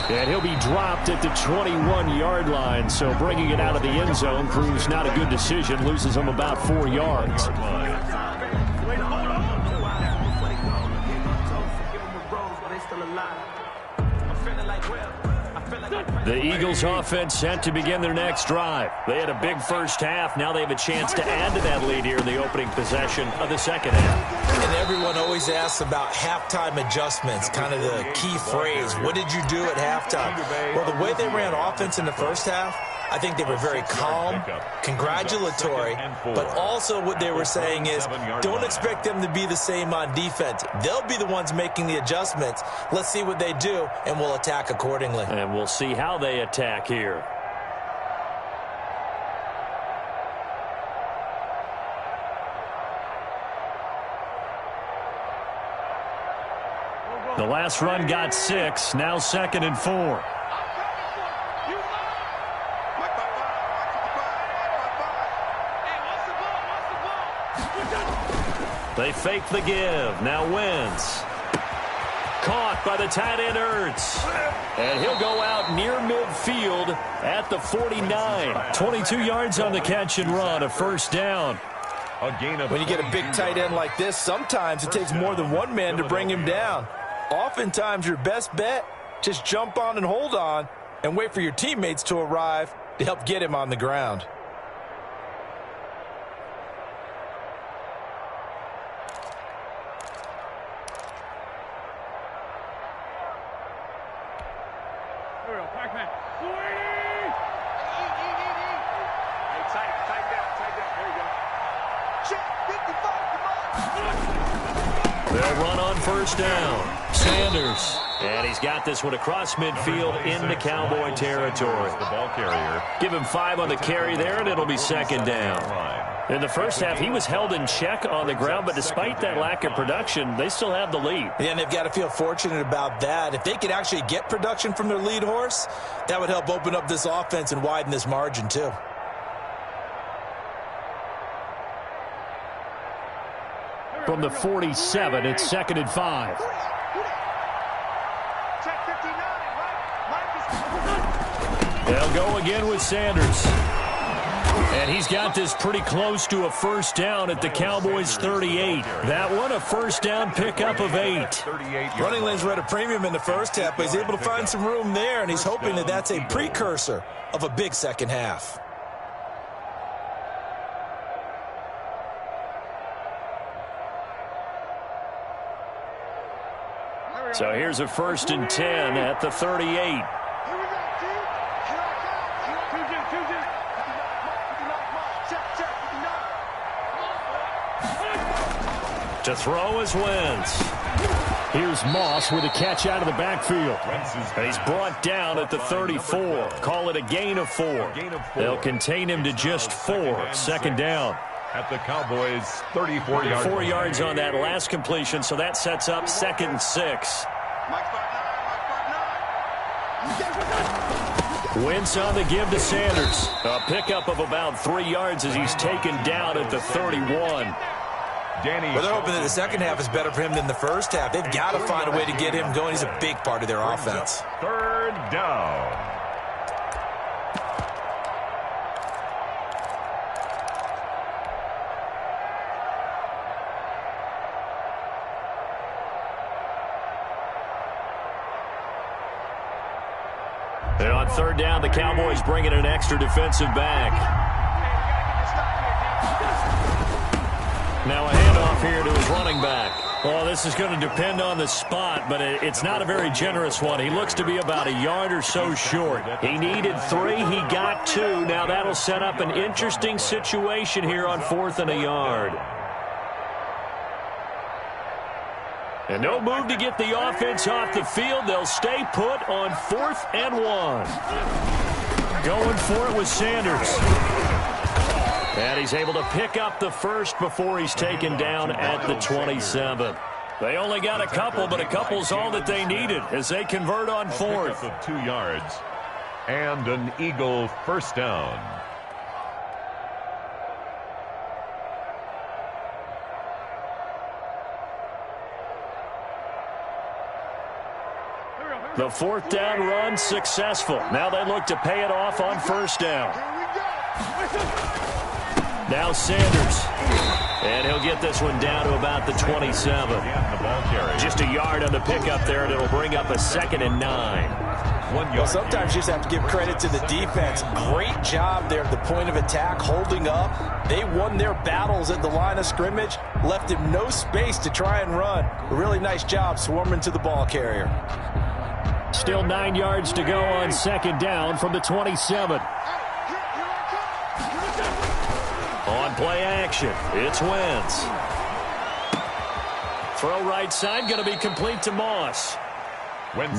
Speaker 1: And he'll be dropped at the 21-yard line, so bringing it out of the end zone proves not a good decision, loses him about 4 yards. The Eagles offense set to begin their next drive. They had a big first half. Now they have a chance to add to that lead here in the opening possession of the second half.
Speaker 2: And everyone always asks about halftime adjustments, kind of the key phrase. What did you do at halftime? Well, the way they ran offense in the first half, I think they were very calm, congratulatory, but also what they were saying is don't expect them to be the same on defense. They'll be the ones making the adjustments. Let's see what they do, and we'll attack accordingly.
Speaker 1: And we'll see how they attack here. The last run got 6, now 2nd and 4. They fake the give. Now Wentz. Caught by the tight end Ertz. And he'll go out near midfield at the 49. 22 yards on the catch and run, a first down.
Speaker 2: When you get a big tight end like this, sometimes it takes more than one man to bring him down. Oftentimes your best bet, just jump on and hold on and wait for your teammates to arrive to help get him on the ground.
Speaker 1: They'll run on first down. Sanders. And he's got this one across midfield into Cowboy territory.
Speaker 3: The ball carrier.
Speaker 1: Give him 5 on the carry there, and it'll be second down. In the first half, he was held in check on the ground, but despite that lack of production, they still have the lead.
Speaker 2: Yeah, and they've got to feel fortunate about that. If they could actually get production from their lead horse, that would help open up this offense and widen this margin too.
Speaker 1: From the 47, it's 2nd and 5. They'll go again with Sanders. And he's got this pretty close to a first down at the Cowboys' 38. That one a first down pickup of 8.
Speaker 2: Running lanes were at a premium in the first half, but he's able to find some room there, and he's hoping that that's a precursor of a big second half.
Speaker 1: So here's a 1st and 10 at the 38. To throw is Wentz. Here's Moss with a catch out of the backfield. And he's brought down at the 34. Call it a gain of 4. They'll contain him to just 4. 2nd down.
Speaker 3: At the Cowboys' 34-yard
Speaker 1: 4 yards on that last completion, so that sets up 2nd and 6. Wentz on the give to Sanders. A pickup of about 3 yards as he's taken down at the 31.
Speaker 2: Well, they're hoping that the second half is better for him than the first half. They've got to find a way to get him going. He's a big part of their offense.
Speaker 3: 3rd down.
Speaker 1: And on 3rd down, the Cowboys bring in an extra defensive back. Now a handoff here to his running back. Well, this is going to depend on the spot, but it's not a very generous one. He looks to be about a yard or so short. He needed 3. He got 2. Now that'll set up an interesting situation here on 4th and a yard. And no move to get the offense off the field. They'll stay put on 4th and 1. Going for it with Sanders. And he's able to pick up the first before he's taken down at the 27. They only got a couple, but a couple's all that they needed as they convert on 4th.
Speaker 3: Of 2 yards. And an Eagle first down.
Speaker 1: The 4th down run successful. Now they look to pay it off on 1st down. Now Sanders. And he'll get this one down to about the 27. Just a yard on the pickup there, and it'll bring up a 2nd and 9.
Speaker 2: Well, sometimes you just have to give credit to the defense. Great job there at the point of attack, holding up. They won their battles at the line of scrimmage, left him no space to try and run. A really nice job swarming to the ball carrier.
Speaker 1: Still 9 yards to go on 2nd down from the 27. On play action, it's Wentz. Throw right side, going to be complete to Moss.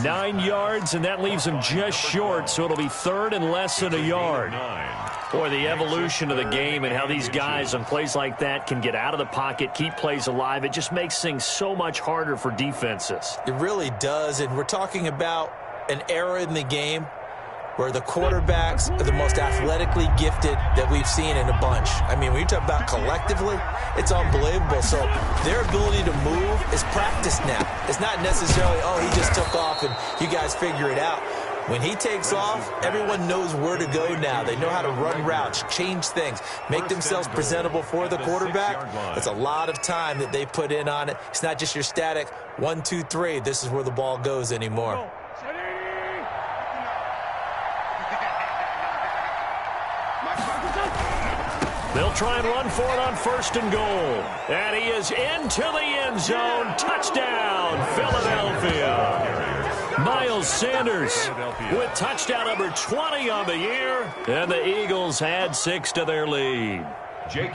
Speaker 1: 9 yards, and that leaves him just short, so it'll be 3rd and less than a yard. Boy, the evolution of the game and how these guys on plays like that can get out of the pocket, keep plays alive, it just makes things so much harder for defenses.
Speaker 2: It really does, and we're talking about an era in the game where the quarterbacks are the most athletically gifted that we've seen in a bunch. I mean, when you talk about collectively, it's unbelievable. So their ability to move is practiced now. It's not necessarily, oh, he just took off and you guys figure it out. When he takes off, everyone knows where to go now. They know how to run routes, change things, make themselves presentable for the quarterback. It's a lot of time that they put in on it. It's not just your static 1, 2, 3. This is where the ball goes anymore.
Speaker 1: They'll try and run for it on 1st and goal. And he is into the end zone. Touchdown, Philadelphia. Miles Sanders with touchdown number 20 on the year. And the Eagles add 6 to their lead.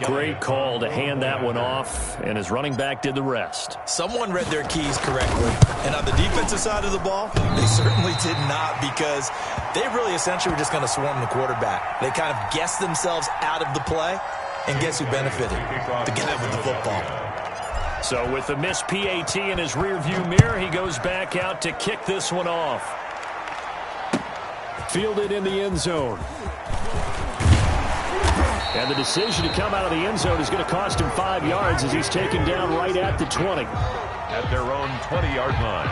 Speaker 1: Great call to hand that one off, and his running back did the rest.
Speaker 2: Someone read their keys correctly. And on the defensive side of the ball, they certainly did not, because they really essentially were just going to swarm the quarterback. They kind of guessed themselves out of the play, and guess who benefited? The guy with the football.
Speaker 1: So with the missed PAT in his rearview mirror, he goes back out to kick this one off. Fielded in the end zone. And the decision to come out of the end zone is going to cost him 5 yards as he's taken down right at the 20.
Speaker 3: At their own 20-yard line.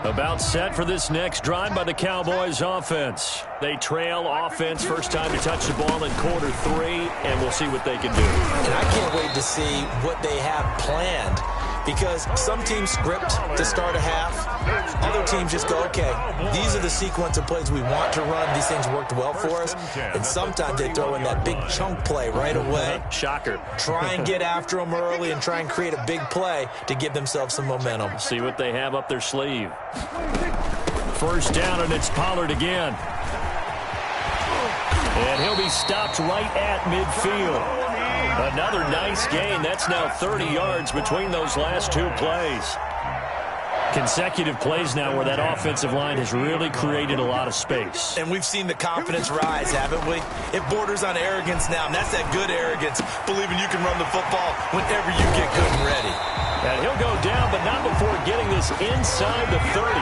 Speaker 1: About set for this next drive by the Cowboys offense. They trail offense, first time to touch the ball in quarter 3, and we'll see what they can do.
Speaker 2: And I can't wait to see what they have planned, because some teams script to start a half. Other teams just go, okay, these are the sequence of plays we want to run. These things worked well for us. And sometimes they throw in that big chunk play right away.
Speaker 1: Shocker.
Speaker 2: Try and get after them early and try and create a big play to give themselves some momentum.
Speaker 1: See what they have up their sleeve. First down, and it's Pollard again. And he'll be stopped right at midfield. Another nice gain. That's now 30 yards between those last 2 plays. Consecutive plays now where that offensive line has really created a lot of space.
Speaker 2: And we've seen the confidence rise, haven't we? It borders on arrogance now, and that's that good arrogance, believing you can run the football whenever you get good and ready.
Speaker 1: And he'll go down, but not before getting this inside the 30.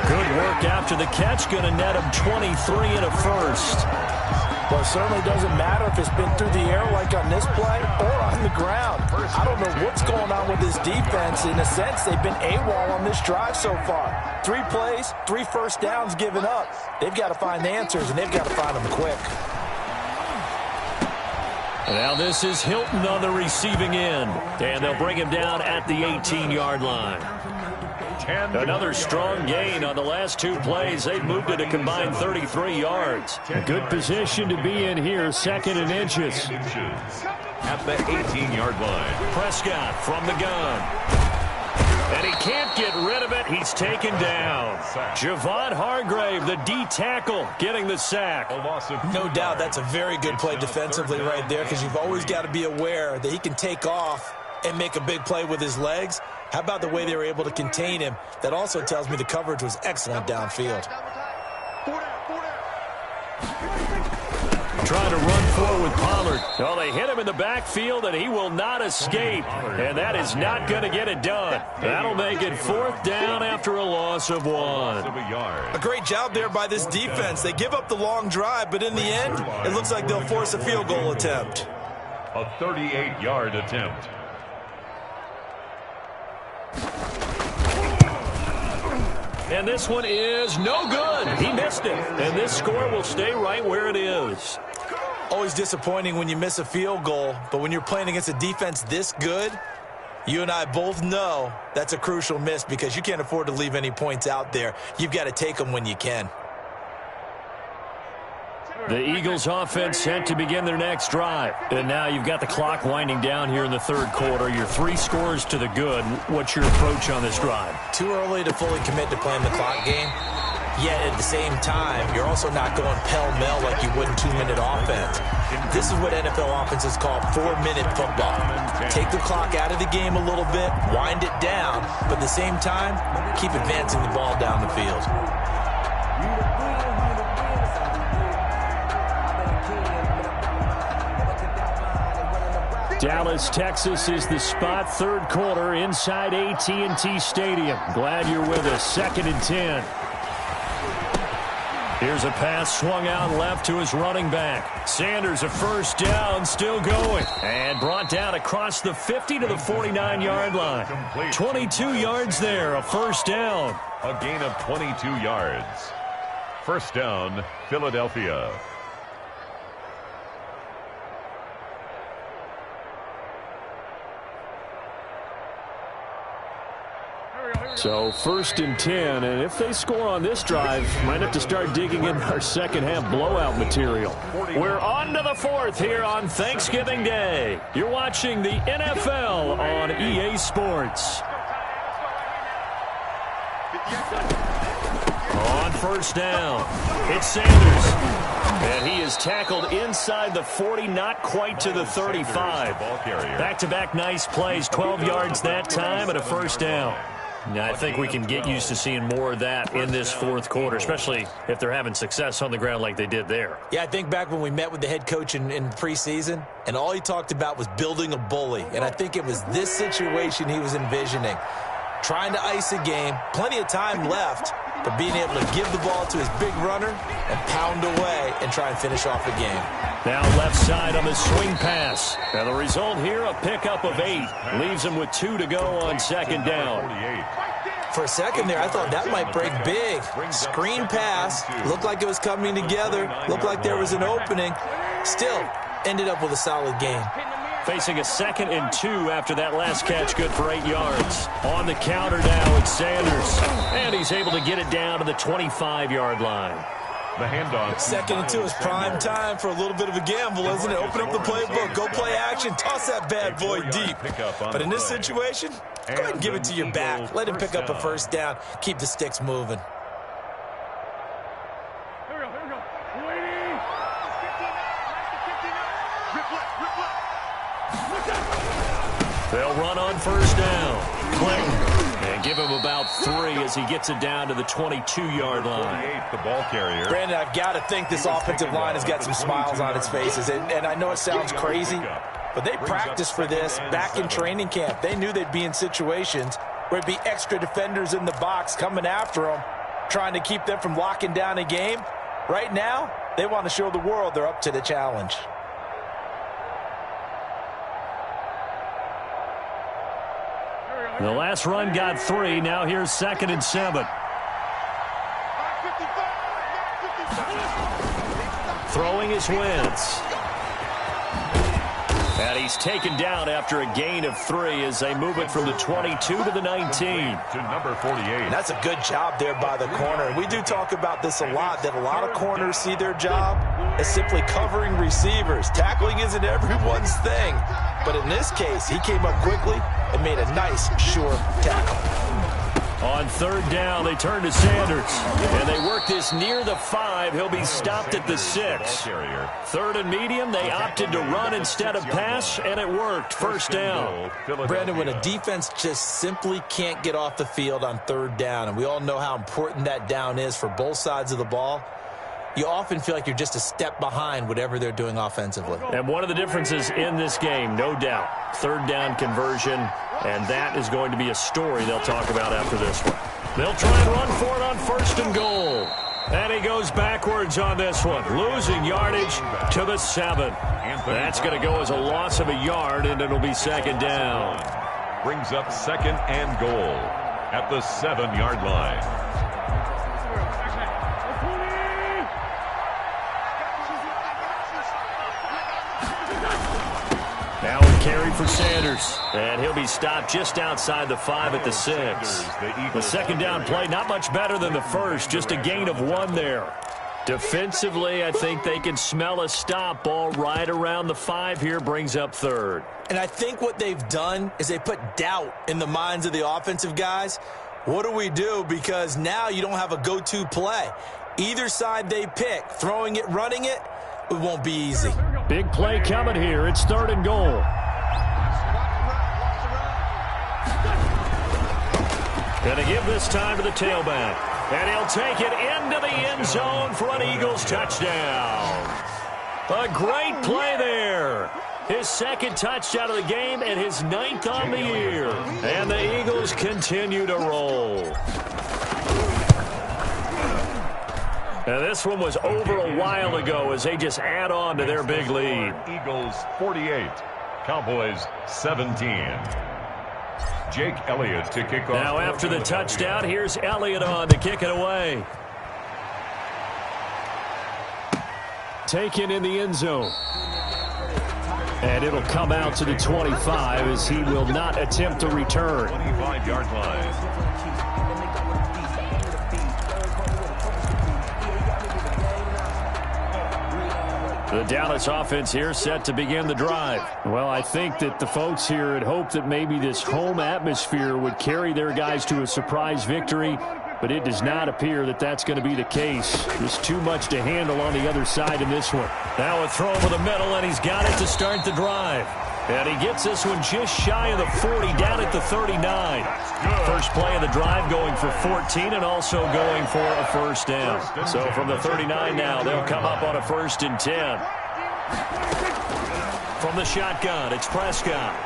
Speaker 1: Good work after the catch. Going to net him 23 and a first.
Speaker 5: Well, it certainly doesn't matter if it's been through the air like on this play or on the ground. I don't know what's going on with this defense. In a sense, they've been AWOL on this drive so far. 3 plays, 3 first downs given up. They've got to find answers, and they've got to find them quick.
Speaker 1: Now this is Hilton on the receiving end, and they'll bring him down at the 18-yard line. Another strong gain on the last 2 plays. They've moved it a combined 33 yards. Good position to be in here, 2nd and inches.
Speaker 3: At the 18-yard line.
Speaker 1: Prescott from the gun. And he can't get rid of it. He's taken down. Javon Hargrave, the D tackle, getting the sack.
Speaker 2: No doubt that's a very good play defensively right there, because you've always got to be aware that he can take off and make a big play with his legs. How about the way they were able to contain him? That also tells me the coverage was excellent downfield.
Speaker 1: Trying to run forward with Pollard. Oh, they hit him in the backfield, and he will not escape. And that is not going to get it done. That'll make it 4th down after a loss of 1.
Speaker 2: A great job there by this defense. They give up the long drive, but in the end, it looks like they'll force a field goal attempt.
Speaker 3: A 38-yard attempt.
Speaker 1: And this one is no good. He missed it. And this score will stay right where it is.
Speaker 2: Always disappointing when you miss a field goal, but when you're playing against a defense this good, you and I both know that's a crucial miss because you can't afford to leave any points out there. You've got to take them when you can.
Speaker 1: The Eagles offense set to begin their next drive. And now you've got the clock winding down here in the third quarter. You're 3 scores to the good. What's your approach on this drive?
Speaker 2: Too early to fully commit to playing the clock game. Yet at the same time, you're also not going pell-mell like you would in 2-minute offense. This is what NFL offenses call 4-minute football. Take the clock out of the game a little bit, wind it down, but at the same time, keep advancing the ball down the field.
Speaker 1: Dallas, Texas is the spot. Third quarter inside AT&T Stadium. Glad you're with us. 2nd and 10. Here's a pass swung out left to his running back. Sanders, a first down, still going. And brought down across the 50 to the 49-yard line. 22 yards there, a first down.
Speaker 3: A gain of 22 yards. First down, Philadelphia.
Speaker 1: So 1st and 10, and if they score on this drive, might have to start digging in our second half blowout material. We're on to the 4th here on Thanksgiving Day. You're watching the NFL on EA Sports. On first down, it's Sanders. And he is tackled inside the 40, not quite to the 35. Back-to-back nice plays, 12 yards that time and a first down. Now, I think we can get used to seeing more of that in this fourth quarter, especially if they're having success on the ground like they did there.
Speaker 2: Yeah, I think back when we met with the head coach in preseason, and all he talked about was building a bully. And I think it was this situation he was envisioning. Trying to ice a game, plenty of time left, but being able to give the ball to his big runner and pound away and try and finish off the game.
Speaker 1: Now left side on the swing pass. And the result here, a pickup of 8. Leaves him with 2 to go on second down.
Speaker 2: For a second there, I thought that might break big. Screen pass. Looked like it was coming together. Looked like there was an opening. Still, ended up with a solid game.
Speaker 1: Facing a 2nd and 2 after that last catch, good for 8 yards. On the counter now, it's Sanders. And he's able to get it down to the 25-yard line.
Speaker 3: The handoff.
Speaker 2: 2nd and 2 is prime time for a little bit of a gamble, isn't it? Open up the playbook, go play action, toss that bad boy deep. But in this situation, go ahead and give it to your back. Let him pick up a first down. Keep the sticks moving.
Speaker 1: They'll run on first down. Clinton. And give him about 3 as he gets it down to the 22-yard line.
Speaker 3: The ball carrier.
Speaker 2: Brandon, I've got to think this offensive line has got some smiles on its faces. And I know it sounds crazy, but they practiced for this back in training camp. They knew they'd be in situations where it'd be extra defenders in the box coming after them, trying to keep them from locking down a game. Right now, they want to show the world they're up to the challenge.
Speaker 1: The last run got 3. Now here's 2nd and 7. Throwing his Wentz. And he's taken down after a gain of 3 as they move it from the 22 to the 19.
Speaker 3: To number 48.
Speaker 2: And that's a good job there by the corner. And we do talk about this a lot, that a lot of corners see their job as simply covering receivers. Tackling isn't everyone's thing. But in this case, he came up quickly and made a nice, sure tackle.
Speaker 1: On third down, they turn to Sanders. And they work this near the 5. He'll be stopped at the 6. 3rd and medium, they opted to run instead of pass, and it worked. First down.
Speaker 2: Brandon, when a defense just simply can't get off the field on third down, and we all know how important that down is for both sides of the ball, you often feel like you're just a step behind whatever they're doing offensively.
Speaker 1: And one of the differences in this game, no doubt, third down conversion, and that is going to be a story they'll talk about after this one. They'll try and run for it on 1st and goal. And he goes backwards on this one, losing yardage to the 7. That's going to go as a loss of a yard, and it'll be 2nd down.
Speaker 3: Brings up 2nd and goal at the 7-yard line.
Speaker 1: Now a carry for Sanders. And he'll be stopped just outside the 5 at the 6. The second down play, not much better than the first. Just a gain of 1 there. Defensively, I think they can smell a stop ball right around the 5 here. Brings up 3rd.
Speaker 2: And I think what they've done is they put doubt in the minds of the offensive guys. What do we do? Because now you don't have a go-to play. Either side they pick, throwing it, running it, it won't be easy.
Speaker 1: Big play coming here. It's 3rd and goal. Going to give this time to the tailback. And he'll take it into the end zone for an Eagles touchdown. A great play there. His 2nd touchdown of the game and his 9th on the year. And the Eagles continue to roll. And this one was over a while ago as they just add on to their big lead.
Speaker 3: Eagles 48, Cowboys 17. Jake Elliott to kick off.
Speaker 1: Now after the touchdown, here's Elliott on to kick it away. Taken in the end zone. And it'll come out to the 25 as he will not attempt to return.
Speaker 3: 25-yard line.
Speaker 1: The Dallas offense here set to begin the drive. Well, I think that the folks here had hoped that maybe this home atmosphere would carry their guys to a surprise victory, but it does not appear that that's going to be the case. There's too much to handle on the other side in this one. Now a throw over the middle, and he's got it to start the drive. And he gets this one just shy of the 40, down at the 39. First play of the drive going for 14 and also going for a first down. So from the 39 now, they'll come up on a 1st and 10. From the shotgun, it's Prescott.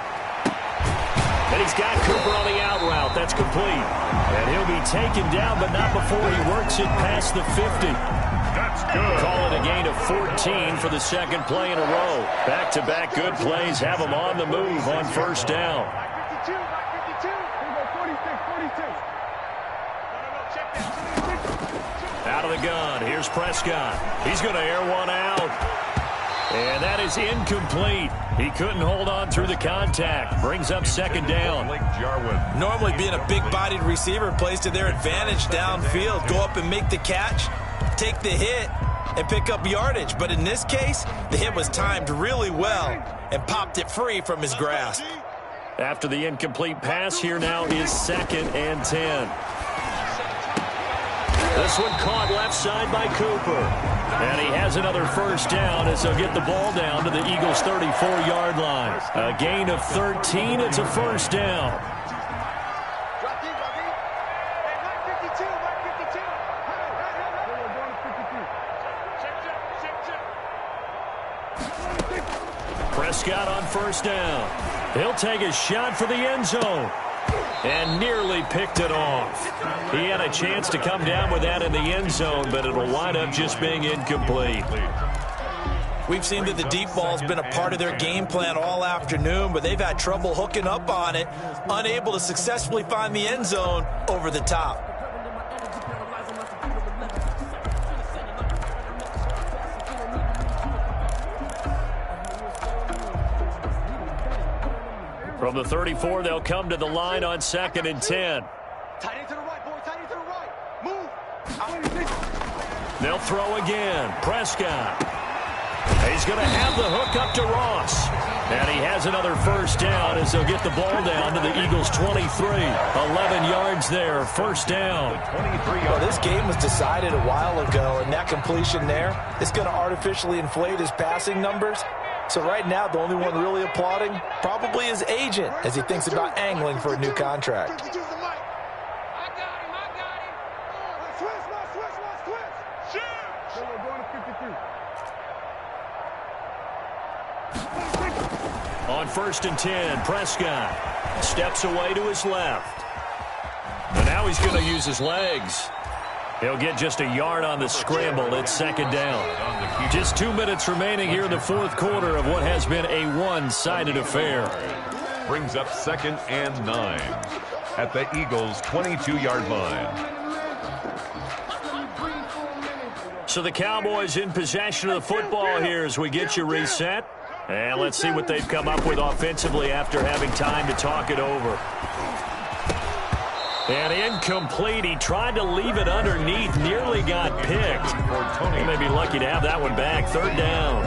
Speaker 1: And he's got Cooper on the out route. That's complete. And he'll be taken down, but not before he works it past the 50.
Speaker 3: That's good.
Speaker 1: Call it a gain of 14 for the 2nd play in a row. Back-to-back good plays have him on the move on first down. Out of the gun. Here's Prescott. He's going to air one out. And that is incomplete. He couldn't hold on through the contact. Brings up 2nd down.
Speaker 2: Normally being a big-bodied receiver plays to their advantage downfield. Go up and make the catch, take the hit, and pick up yardage. But in this case, the hit was timed really well and popped it free from his grasp.
Speaker 1: After the incomplete pass, here now is 2nd and 10. This one caught left side by Cooper. And he has another first down as they'll get the ball down to the Eagles' 34-yard line. A gain of 13. It's a first down. Prescott on first down. He'll take a shot for the end zone. And nearly picked it off. He had a chance to come down with that in the end zone, but it'll wind up just being incomplete.
Speaker 2: We've seen that the deep ball's been a part of their game plan all afternoon, but they've had trouble hooking up on it, unable to successfully find the end zone over the top.
Speaker 1: From the 34, they'll come to the line on 2nd and 10.
Speaker 4: Tight end to the right, boy. Tight end to the right. Move.
Speaker 1: They'll throw again. Prescott. He's going to have the hook up to Ross. And he has another first down as they'll get the ball down to the Eagles' 23. 11 yards there. First down.
Speaker 5: Well, this game was decided a while ago, and that completion there is going to artificially inflate his passing numbers. So right now, the only one really applauding probably his agent as he thinks about angling for a new contract.
Speaker 1: On 1st and 10, Prescott steps away to his left. And now he's going to use his legs. He'll get just a yard on the scramble. It's 2nd down. Just 2 minutes remaining here in the 4th quarter of what has been a one-sided affair.
Speaker 3: Brings up 2nd and 9 at the Eagles' 22-yard line.
Speaker 1: So the Cowboys in possession of the football here as we get you reset. And let's see what they've come up with offensively after having time to talk it over. And incomplete. He tried to leave it underneath. Nearly got picked. He may be lucky to have that one back. Third down.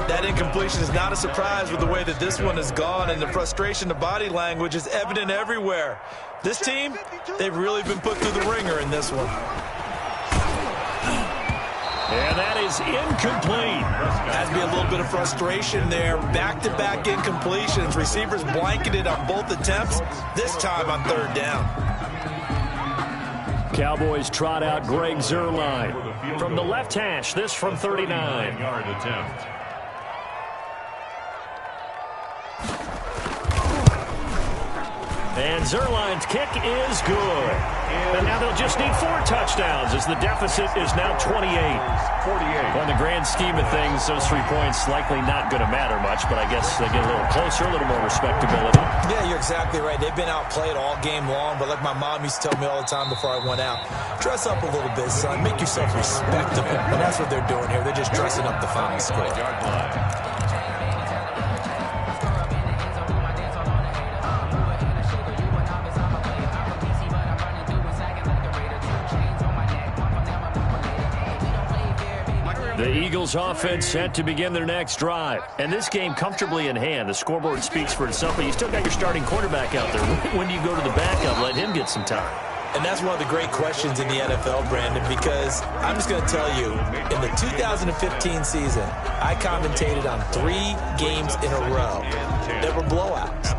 Speaker 2: That incompletion is not a surprise with the way that this one has gone, and the frustration, the body language is evident everywhere. This team, they've really been put through the ringer in this one.
Speaker 1: And that is incomplete.
Speaker 2: Has to be a little bit of frustration there. Back-to-back incompletions. Receivers blanketed on both attempts, this time on third down.
Speaker 1: Cowboys trot out Greg Zuerlein. From the left hash, this from 39-yard attempt. And Zuerlein's kick is good. And now they'll just need 4 touchdowns as the deficit is now 28. On the grand scheme of things, those 3 points likely not going to matter much, but I guess they get a little closer, a little more respectability.
Speaker 2: Yeah, you're exactly right. They've been outplayed all game long, but like my mom used to tell me all the time before I went out, dress up a little bit, son. Make yourself respectable. And that's what they're doing here. They're just dressing up the final score.
Speaker 1: The Eagles offense set to begin their next drive. And this game comfortably in hand. The scoreboard speaks for itself, but you still got your starting quarterback out there. When do you go to the backup? Let him get some time.
Speaker 2: And that's one of the great questions in the NFL, Brandon, because I'm just going to tell you, in the 2015 season, I commentated on 3 games in a row that were blowouts.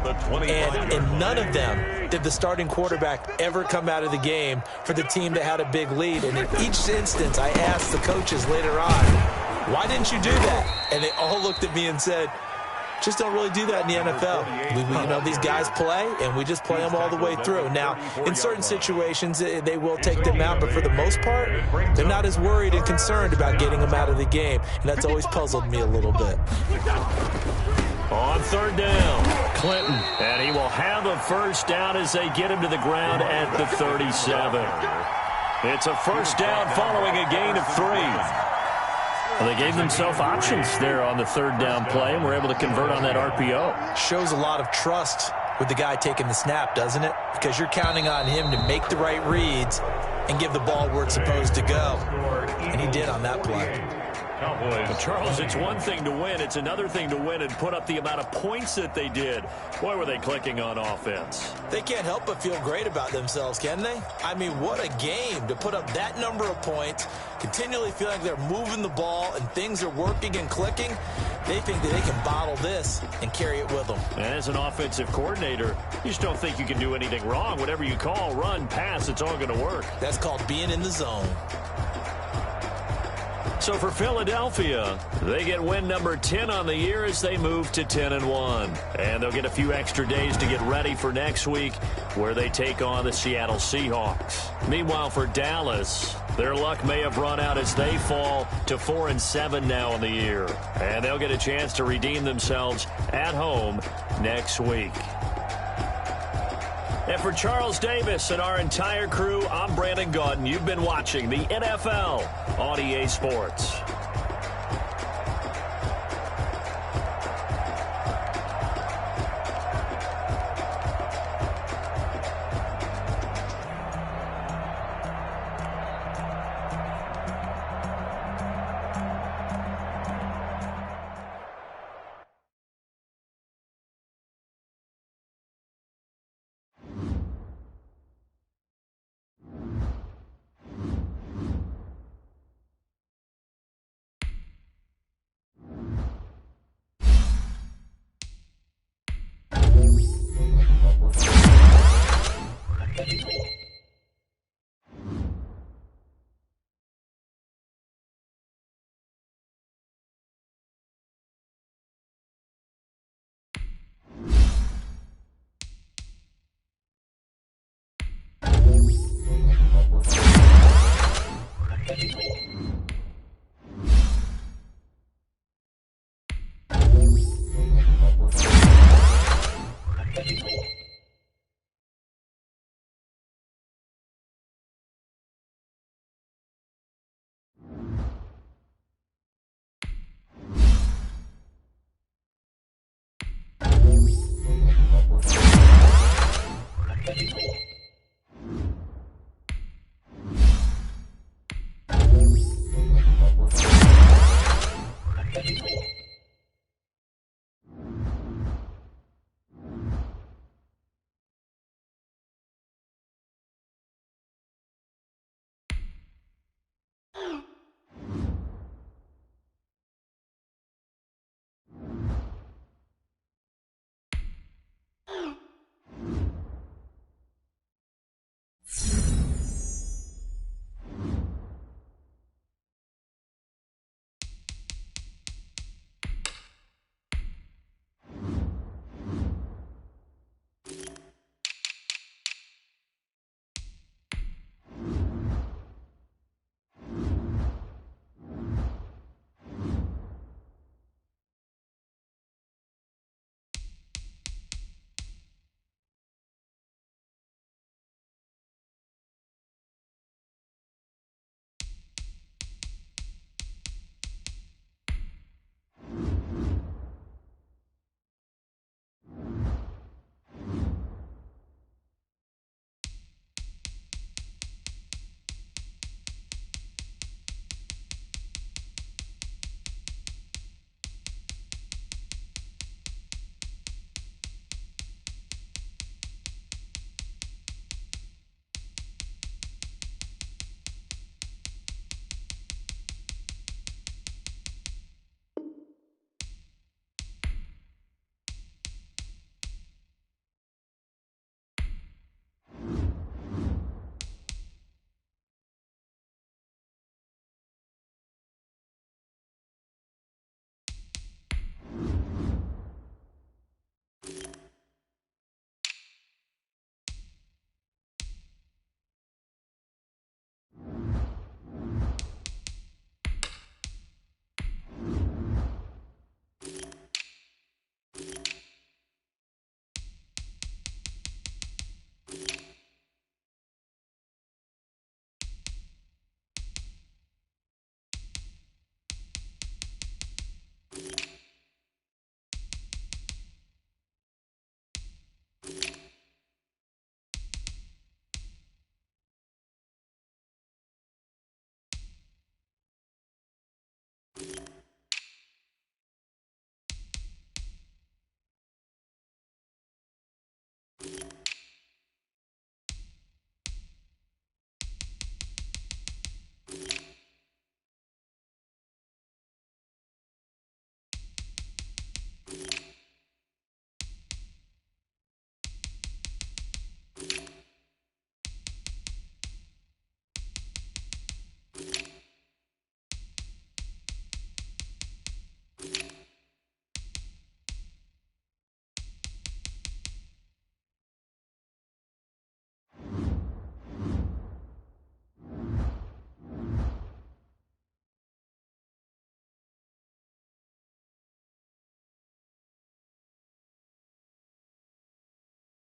Speaker 2: And in none of them did the starting quarterback ever come out of the game for the team that had a big lead. And in each instance, I asked the coaches later on, why didn't you do that? And they all looked at me and said, just don't really do that in the NFL. These guys play, and we just play them all the way through. Now, in certain situations, they will take them out, but for the most part, they're not as worried and concerned about getting them out of the game, and that's always puzzled me a little bit.
Speaker 1: On third down, Clinton, and he will have a first down as they get him to the ground at the 37. It's a first down following a gain of 3. Well, they gave themselves options there on the third down play, and were able to convert on that RPO.
Speaker 2: Shows a lot of trust with the guy taking the snap, doesn't it? Because you're counting on him to make the right reads and give the ball where it's supposed to go. And he did on that play.
Speaker 1: But Charles, it's one thing to win. It's another thing to win and put up the amount of points that they did. Boy, were they clicking on offense.
Speaker 2: They can't help but feel great about themselves, can they? I mean, what a game to put up that number of points, continually feeling like they're moving the ball and things are working and clicking. They think that they can bottle this and carry it with them.
Speaker 1: And as an offensive coordinator, you just don't think you can do anything wrong. Whatever you call, run, pass, it's all going to work.
Speaker 2: That's called being in the zone.
Speaker 1: So for Philadelphia, they get win number 10 on the year as they move to 10-1. And they'll get a few extra days to get ready for next week, where they take on the Seattle Seahawks. Meanwhile, for Dallas, their luck may have run out as they fall to 4-7 now in the year. And they'll get a chance to redeem themselves at home next week. And for Charles Davis and our entire crew, I'm Brandon Gaudin. You've been watching the NFL on EA Sports.